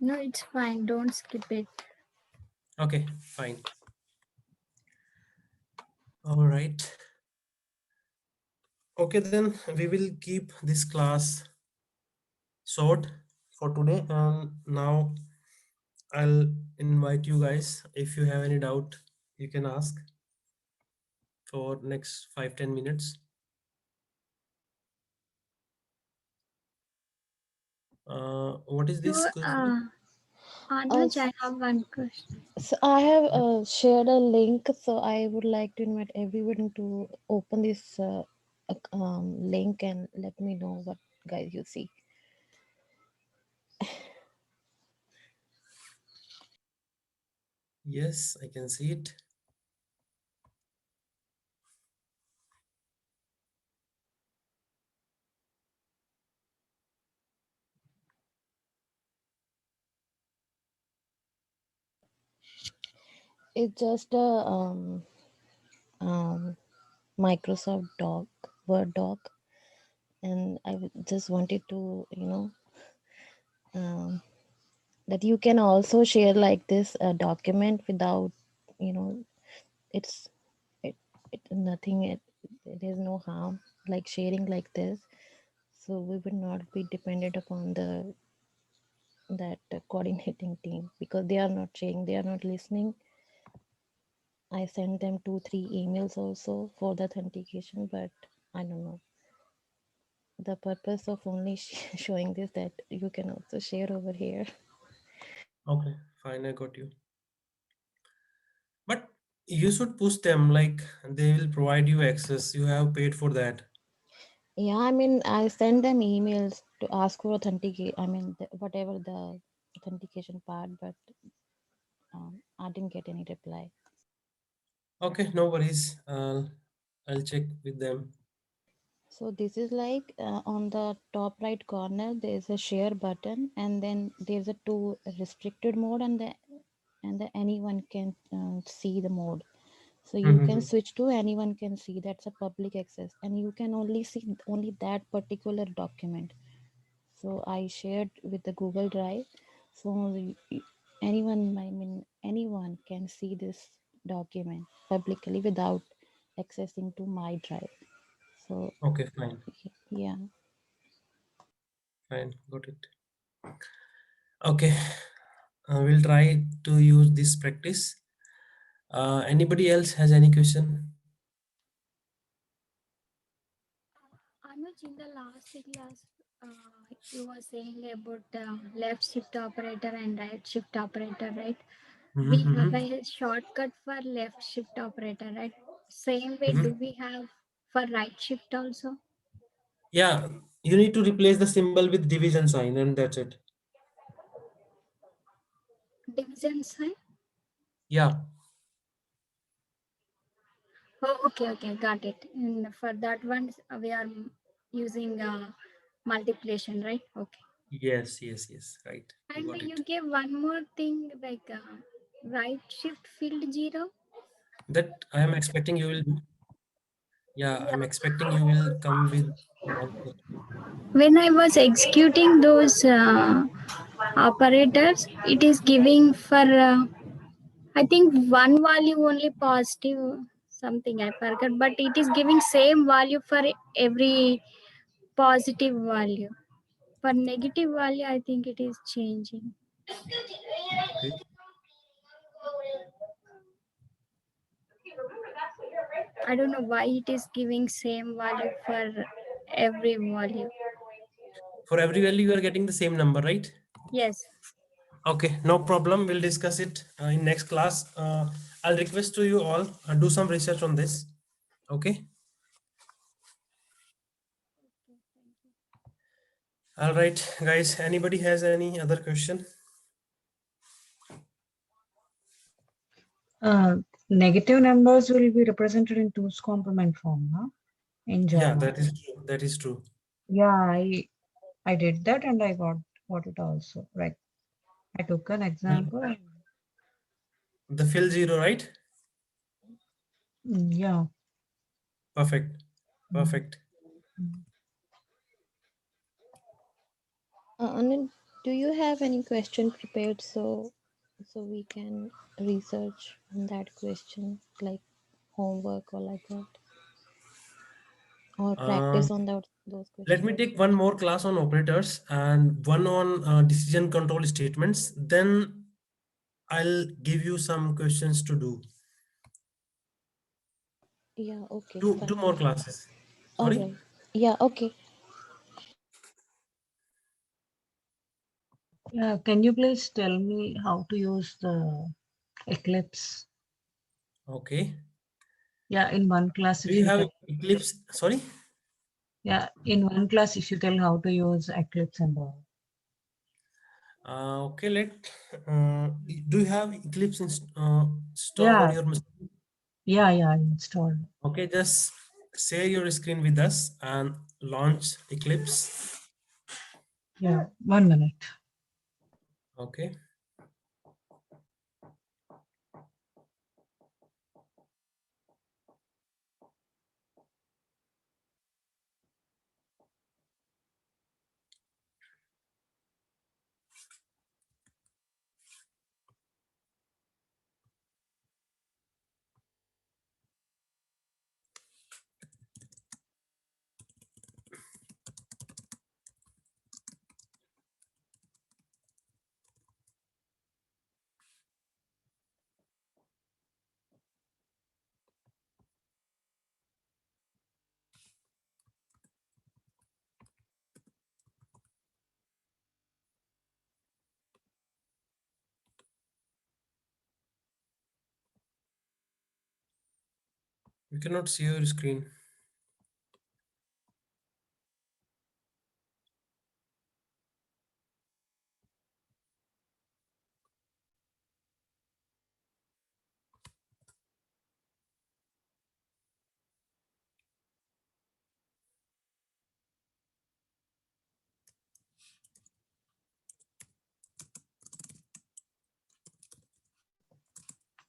No, it's fine. Don't skip it. Okay, fine. All right. Okay, then we will keep this class short for today. And now I'll invite you guys. If you have any doubt, you can ask for next 5-10 minutes. What is this So, question? Anuj, I have one question. So I have shared a link, so I would like to invite everyone to open this link and let me know what guys you see. Yes, I can see it. It's just a Microsoft doc, Word doc, and I just wanted to, that you can also share like this document without, it's it nothing. There is no harm like sharing like this, so we would not be dependent upon that coordinating team because they are not sharing, they are not listening. I sent them 2-3 emails also for the authentication, but I don't know. The purpose of only showing this that you can also share over here. Okay, fine, I got you. But you should push them, like they will provide you access. You have paid for that. Yeah, I mean, I send them emails to ask for authenticate. I mean, whatever the authentication part, but I didn't get any reply. Okay, no worries. I'll check with them. So this is like on the top right corner, there is a share button, and then there's a two restricted mode, and the anyone can see the mode. So you can switch to anyone can see. That's a public access, and you can only see only that particular document. So I shared with the Google Drive. So anyone, I mean anyone can see this document publicly without accessing to my drive. So Okay, fine. yeah. Fine, got it. Okay, we'll try to use this practice. Anybody else has any question? Anuj, in the last class, you were saying about left shift operator and right shift operator, right? We have Mm-hmm. a shortcut for left shift operator, right? Same way, Mm-hmm. do we have for right shift also? Yeah, you need to replace the symbol with division sign, and that's it. Division sign? Yeah. Oh, okay, got it. And for that one, we are using multiplication, right? Okay. Yes, yes, yes. Right. You And got you it. gave one more thing like right shift field 0. That I am expecting you will do. Yeah, I'm Yeah. expecting you will come with an answer. When I was executing those operators, it is giving for I think one value only positive something I forgot, but it is giving same value for every positive value. For negative value, I think it is changing. Okay. I don't know why it is giving same value for every value. For every value, you are getting the same number, right? Yes. Okay, no problem. We'll discuss it in next class. I'll request to you all do some research on this. Okay. All right, guys. Anybody has any other question? Negative numbers will be represented in two's complement form, huh? In Yeah, Java. that is true. That is true. Yeah, I did that and I got it also. Right. I took an example. The fill 0, right? Yeah. Perfect. Perfect. Anand, do you have any question prepared so we can research on that question, like homework or like that, or Um, practice on those Let me questions? take one more class on operators and one on decision control statements. Then I'll give you some questions to do. Yeah, okay, Two fine. more classes. All Sorry. right. Yeah, okay. Can you please tell me how to use the Eclipse? Okay. Yeah, in one class, Do if you you have tell. Eclipse? Sorry. Yeah, in one class, if you tell how to use Eclipse and all. Okay. Do you have Eclipse installed on Yeah, your machine? yeah, installed. Okay. Just share your screen with us and launch Eclipse. Yeah, 1 minute. Okay. You cannot see your screen.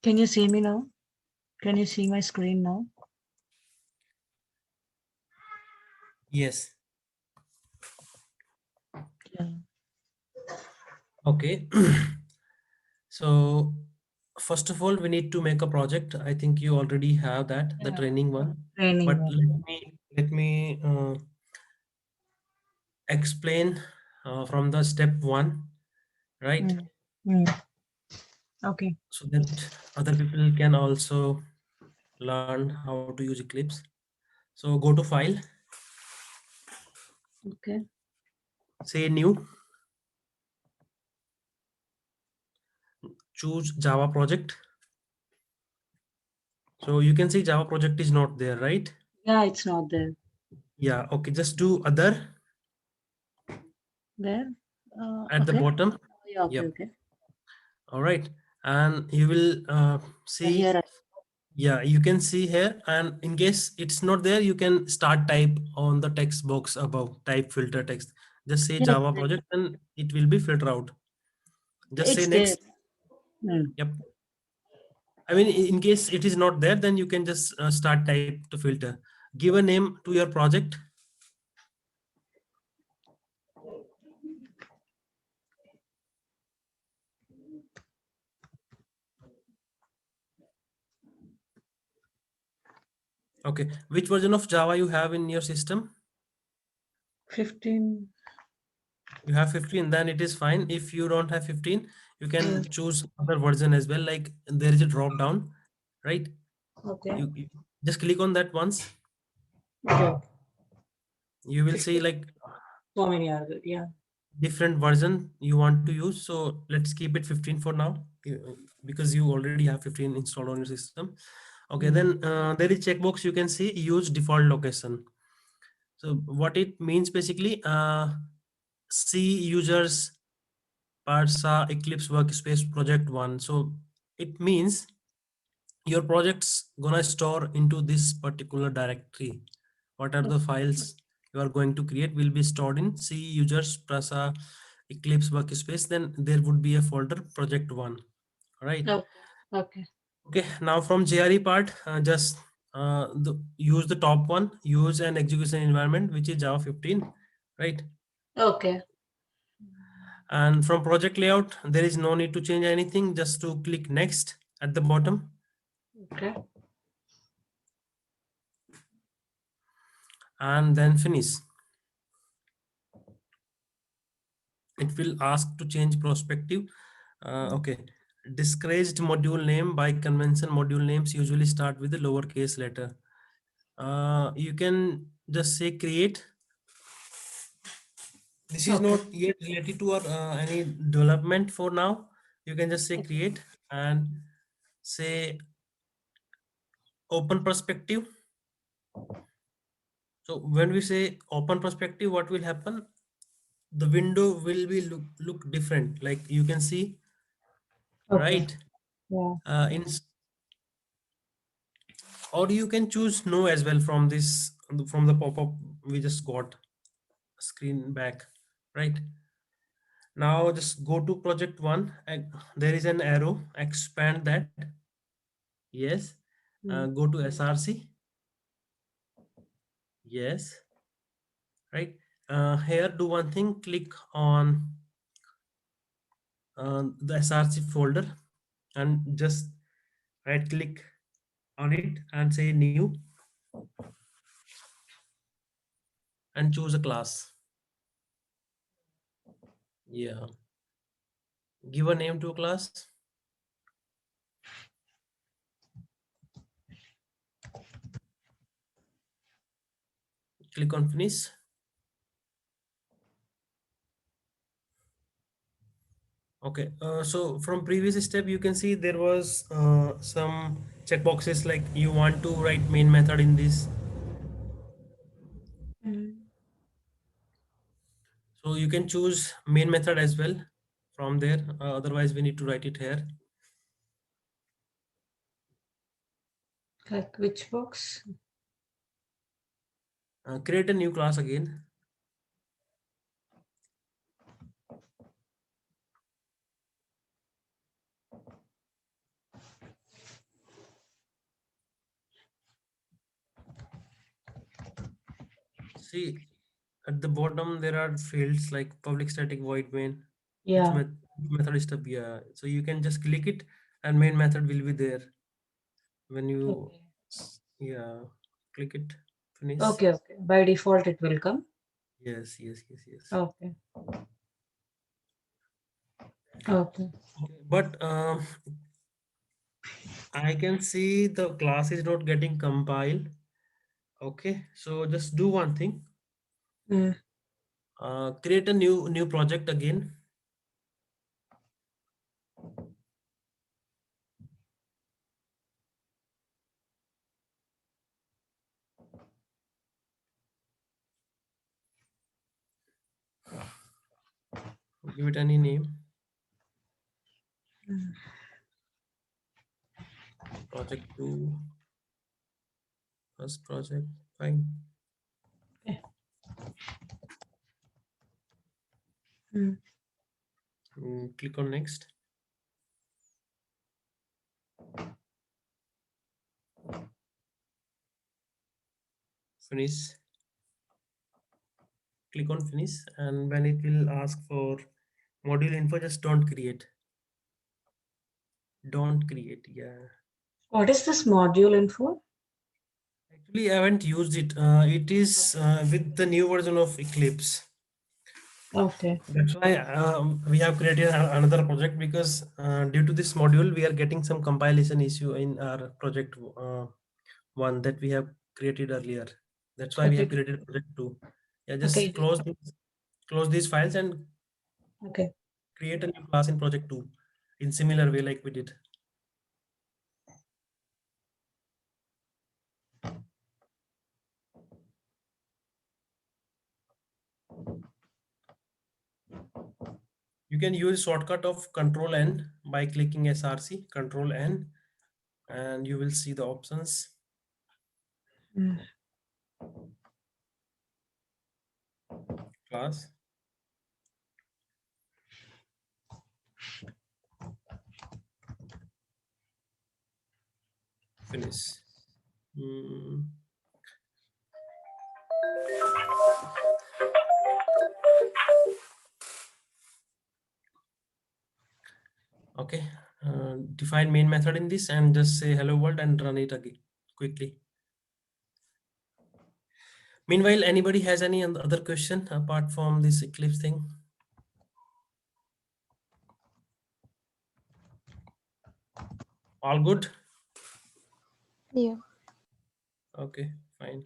Can you see me now? Can you see my screen now? Yes. Yeah. Okay. So first of all, we need to make a project. I think you already have that, the Yeah, training one. training But one. let me explain from the step one, right? Mm. Mm. Okay. So that other people can also learn how to use Eclipse. So go to File, Okay. say New, choose Java project. So you can see Java project is not there, right? Yeah, it's not there. Yeah, okay, just do Other There. at the Okay. bottom. Yeah, okay, Yep. okay. All right, and you will Yeah, see. here. Yeah, you can see here, and in case it's not there, you can start type on the text box above, type filter text. Just say Yes, Java yes, project and it will be filter out. Just say it's there. next. Mm. Yep. I mean, in case it is not there, then you can just start type to filter. Give a name to your project. Okay, which version of Java you have in your system? 15. You have 15, then it is fine. If you don't have 15, you can choose other version as well. Like there is a drop down, right? Okay. You just click on that once. Okay. You will see 15. like So many are there. Yeah. different version you want to use. So let's keep it 15 for now, because you already have 15 installed on your system. Okay, then there is checkbox. You can see use default location. So what it means basically, see users parsa Eclipse workspace project one. So it means your project's gonna store into this particular directory. What are the files you are going to create will be stored in C users prasa Eclipse workspace. Then there would be a folder project one. All right. Okay. Okay. Okay. Now from JRE part, just use the top one. Use an execution environment which is Java 15. Right. Okay. And from project layout, there is no need to change anything. Just to click next at the bottom. Okay. And then finish. It will ask to change perspective. Okay, discouraged module name. By convention, module names usually start with the lowercase letter. You can just say create. This is Okay. not yet related to our any development for now. You can just say Okay. create and say open perspective. So when we say open perspective, what will happen? The window will be look different. Like you can see, Okay. right? Yeah. In Or you can choose no as well from this, from the pop-up we just got screen back, right? Now just go to project one, and there is an arrow, expand that. Yes. Mm. Go to SRC. Yes. Right. Here do one thing, click on the SRC folder and just right click on it and say new and choose a class. Yeah, give a name to a class. Click on finish. Okay, so from previous step, you can see there was some checkboxes like you want to write main method in this. Mm. So you can choose main method as well from there. Otherwise, we need to write it here. Like which box? Create a new class again. See, at the bottom, there are fields like public static void main, which Yeah. method is the, yeah. So you can just click it and main method will be there when you Okay. yeah click it, finish. Okay, okay. By default, it will come. Yes, yes, yes, yes. Okay. Okay. But I can see the class is not getting compiled. Okay, so just do one thing. Mm. Create a new project again. Give it any name. Mm. Project 2, first project, fine. Okay. Mm. Click on next. Finish. Click on finish, and when it will ask for module info, just don't create. Don't create, yeah. What is this module info? Actually, I haven't used it. It is with the new version of Eclipse. Okay. That's why we have created another project, because due to this module, we are getting some compilation issue in our project one that we have created earlier. That's why we have Okay. created project 2. Yeah, Okay. just close these files and Okay. create a new class in project 2 in similar way like we did. You can use shortcut of Control N by clicking SRC, Control N, and you will see the options. Mm. Class. Finish. Okay, define main method in this and just say hello world and run it again quickly. Meanwhile, anybody has any other question apart from this Eclipse thing? All good? Yeah. Okay, fine.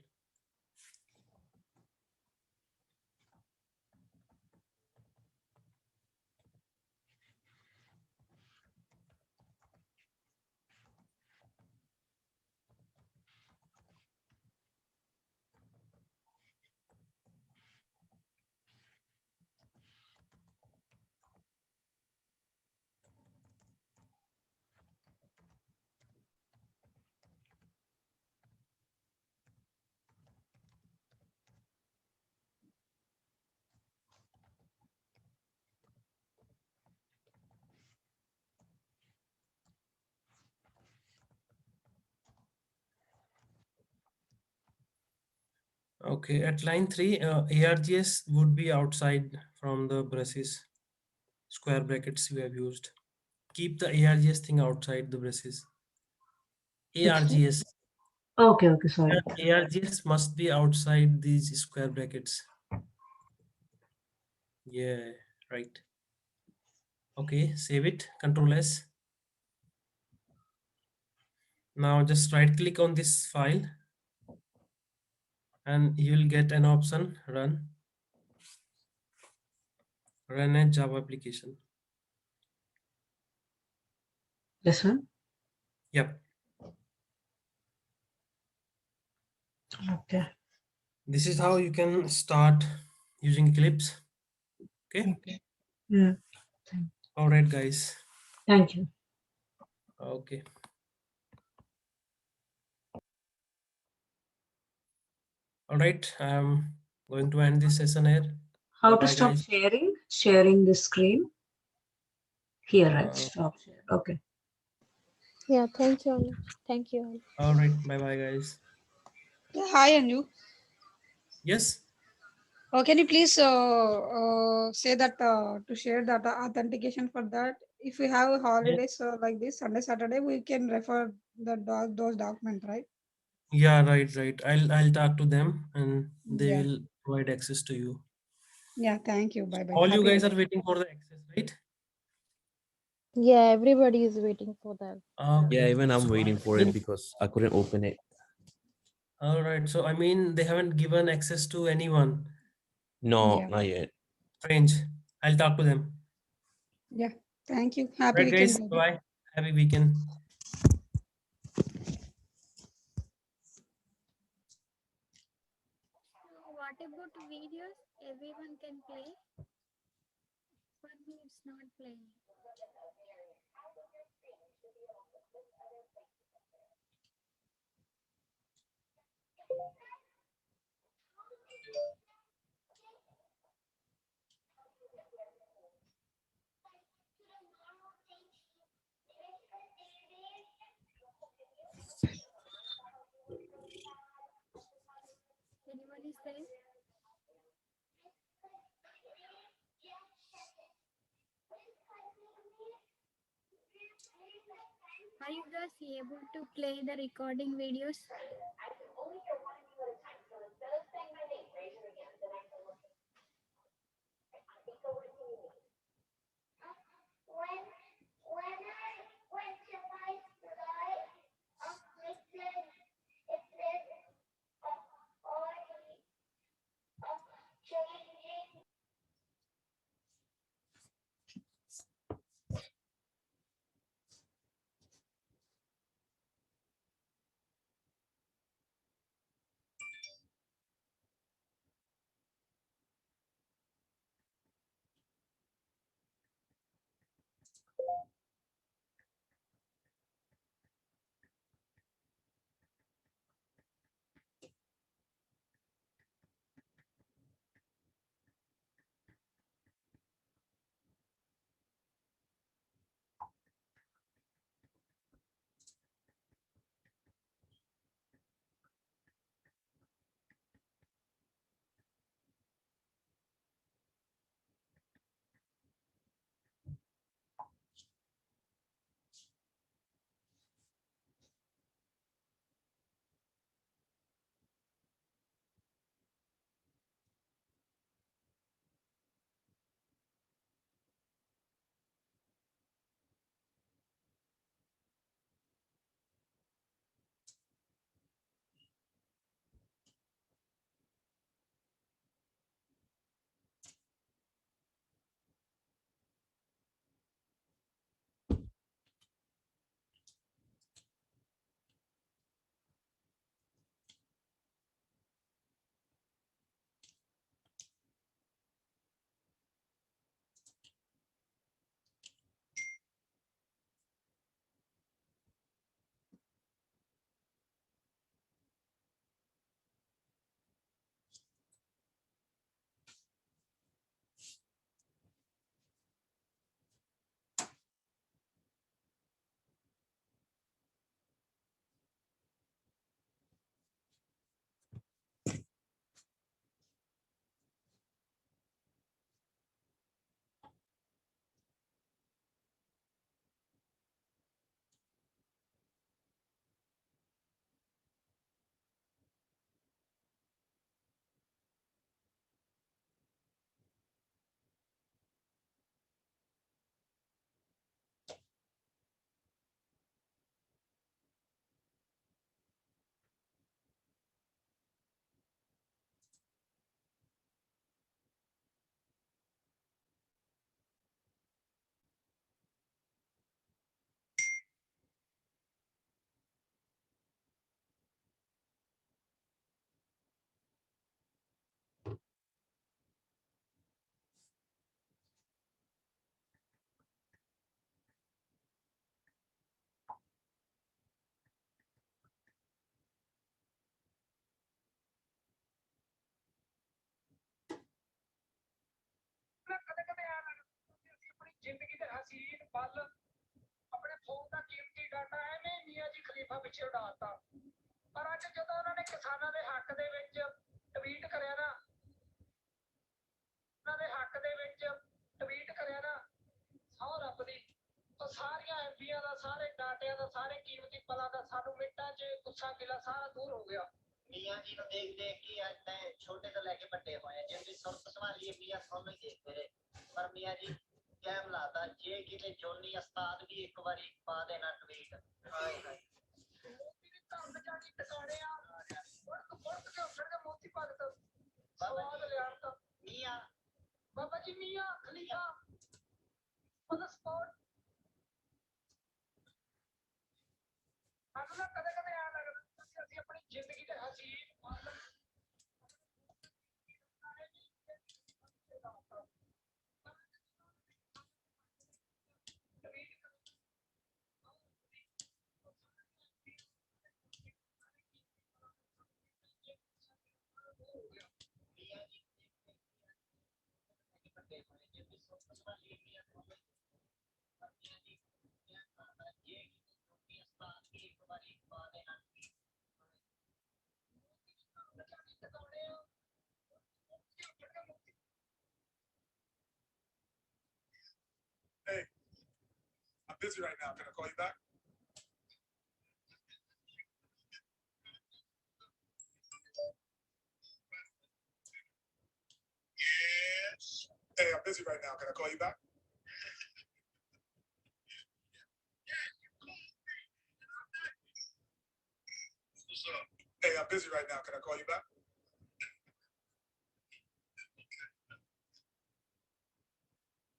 Okay, at line 3, ARGS would be outside from the braces, square brackets you have used. Keep the ARGS thing outside the braces. ARGS. Okay. Okay. Sorry. ARGS must be outside these square brackets. Yeah, right. Okay, save it, Control S. Now just right click on this file and you will get an option, run a Java application. This one. Yep. Okay. This is how you can start using Eclipse. Okay. Okay. Mm. All right, guys. Thank you. Okay. All right. I'm going to end this session here. How to Bye, stop guys. sharing? Sharing the screen. Here, right? Uh, Stop share. Okay. Yeah. Thank you, Anuj. Thank you all. all right. Bye, bye, guys. Yeah, hi, Anju. Yes. Can you please say that to share that authentication for that? if we have holidays like this Sunday, Saturday, we can refer those documents, right? Yeah, right. I'll talk to them and they Yeah. will provide access to you. Yeah. Thank you. Bye bye. All you Happy guys day. are waiting for the access, right? Yeah, everybody is waiting for that. Yeah, Okay. even I'm So waiting for it because I couldn't open it. all right. So I mean, they haven't given access to anyone. No, Yeah. not yet. Strange. I'll talk to them. Yeah. Thank you. Happy Right, weekend. guys. Bye bye. Bye. Happy weekend. What about videos? Everyone can play. For me, it's not playing. Anyone is there? Are you guys able to play the recording videos? ਜ਼ਿੰਦਗੀ ਦੇ ਹਸੀਨ ਪਲ ਆਪਣੇ phone ਦਾ ਕੀਮਤੀ data ਐਵੇਂ ਮੀਆਂ ਜੀ Khalifa ਪਿੱਛੇ ਉਡਾਤਾ। ਪਰ ਅੱਜ ਜਦੋਂ ਉਹਨਾਂ ਨੇ ਕਿਸਾਨਾਂ ਦੇ ਹੱਕ ਦੇ ਵਿੱਚ ਟਵੀਟ ਕਰਿਆ ਨਾ, ਉਹਨਾਂ ਦੇ ਹੱਕ ਦੇ ਵਿੱਚ ਟਵੀਟ ਕਰਿਆ ਨਾ, ਸਹੁੰ ਰੱਬ ਦੀ ਸਾਰੀਆਂ ਐਮਪੀਆਂ ਦਾ, ਸਾਰੇ ਡਾਟਿਆਂ ਦਾ, ਸਾਰੇ ਕੀਮਤੀ ਪਲਾਂ ਦਾ ਸਾਨੂੰ ਮਿੰਟਾਂ 'ਚ ਗੁੱਸਾ ਗਿਲਾ ਸਾਰਾ ਦੂਰ ਹੋ ਗਿਆ। ਮੀਆਂ ਜੀ ਨੂੰ ਦੇਖ ਦੇਖ ਕੇ ਅੱਜ ਤੈਂ ਛੋਟੇ ਤੋਂ ਲੈ ਕੇ ਵੱਡੇ ਹੋਏ, ਜਿੰਨੀ ਸੁਰਤ ਸੰਭਾਲੀ ਮੀਆਂ ਤੁਹਾਨੂੰ ਹੀ ਦੇਖਦੇ ਰਹੇ। ਪਰ ਮੀਆਂ ਜੀ ਕਹਿਮ ਲਾਤਾ, ਜੇ ਕਿਤੇ ਜੋਨੀ ਉਸਤਾਦ ਵੀ ਇੱਕ ਵਾਰੀ ਪਾ ਦੇਣਾ ਟਵੀਟ, ਹਾਏ ਹਾਏ ਧਰਮ ਜਾਣੀ ਟਿਕਾਣੇ ਆ ਮੁੜਕ ਕੇ ਉੱਠਣਗੇ ਮੋਤੀ ਭਗਤ ਸਵਾਦ ਲਿਆਣ ਤਾਂ ਮੀਆਂ ਬਾਬਾ ਜੀ ਮੀਆਂ ਖਲੀਫਾ on the spot। ਸਾਨੂੰ ਨਾ ਕਦੇ ਕਦੇ ਐਂ ਲੱਗਦਾ ਕਿ ਅਸੀਂ ਆਪਣੀ ਜ਼ਿੰਦਗੀ ਦੇ ਹਸੀਨ Hey, I'm busy right now. Can I call you back? Yes. Hey, I'm busy right now. Can I call you back? What's up? Hey, I'm busy right now. Can I call you back?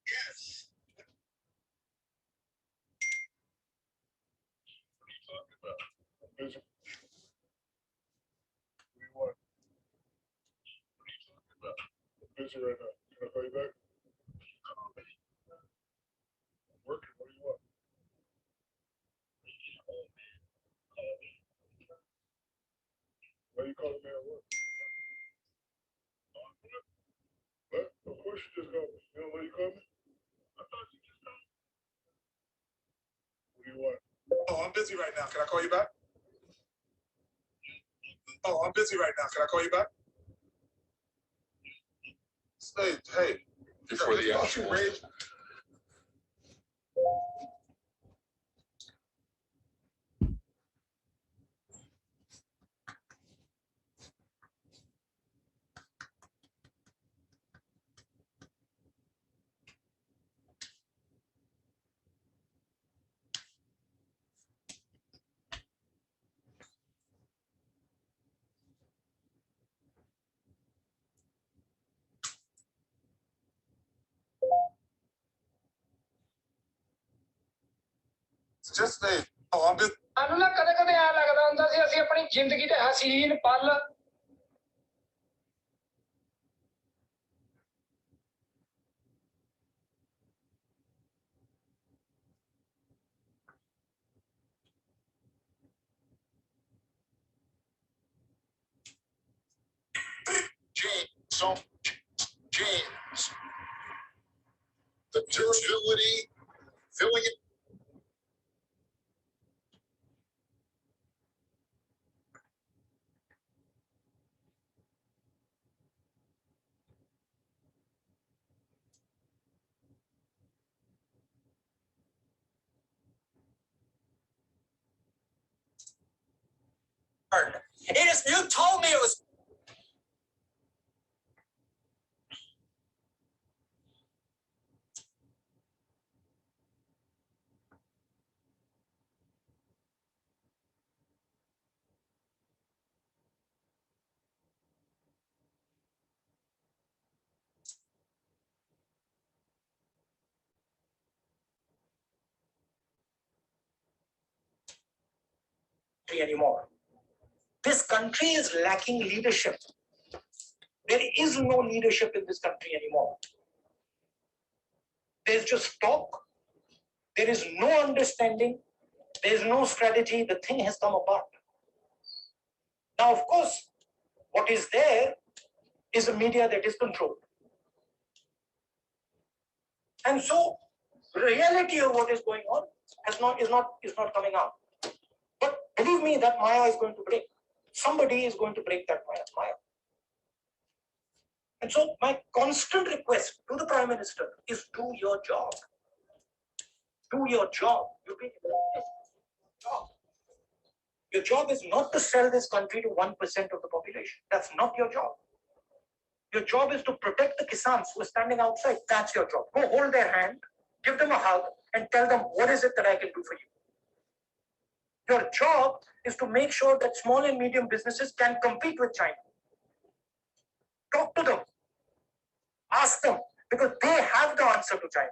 Yes. What are you talking about? I'm busy. What do you want? What are you talking about? I'm busy right now. Can I call you back? Call me. I'm working. What do you want? Call me. Call me. Why are you calling me at work? What? Of course you just called me. You know why you called me? I thought you just called me. What do you want? Oh, I'm busy right now. Can I call you back? Oh, I'm busy right now. Can I call you back? Hey. Before the actual. Just say, oh, I'm busy. ਸਾਨੂੰ ਨਾ ਕਦੇ ਕਦੇ ਐਂ ਲੱਗਦਾ ਹੁੰਦਾ ਸੀ ਅਸੀਂ ਆਪਣੀ ਜ਼ਿੰਦਗੀ ਦੇ ਹਸੀਨ ਪਲ James. The durability, filling it. It is, you told me it was. Anymore. This country is lacking leadership. There is no leadership in this country anymore. There's just talk. There is no understanding. There is no strategy. The thing has come apart. Now, of course, what is there is a media that is controlled. And so, the reality of what is going on is not coming out. But believe me, that Maya is going to break. Somebody is going to break that Maya. And so my constant request to the Prime Minister is do your job. do your job. Your job is not to sell this country to 1% of the population. That's not your job. Your job is to protect the Kisans who are standing outside. That's your job. Go hold their hand, give them a hug, and tell them, what is it that I can do for you? Your job is to make sure that small and medium businesses can compete with China. Talk to them. Ask them, because they have the answer to China.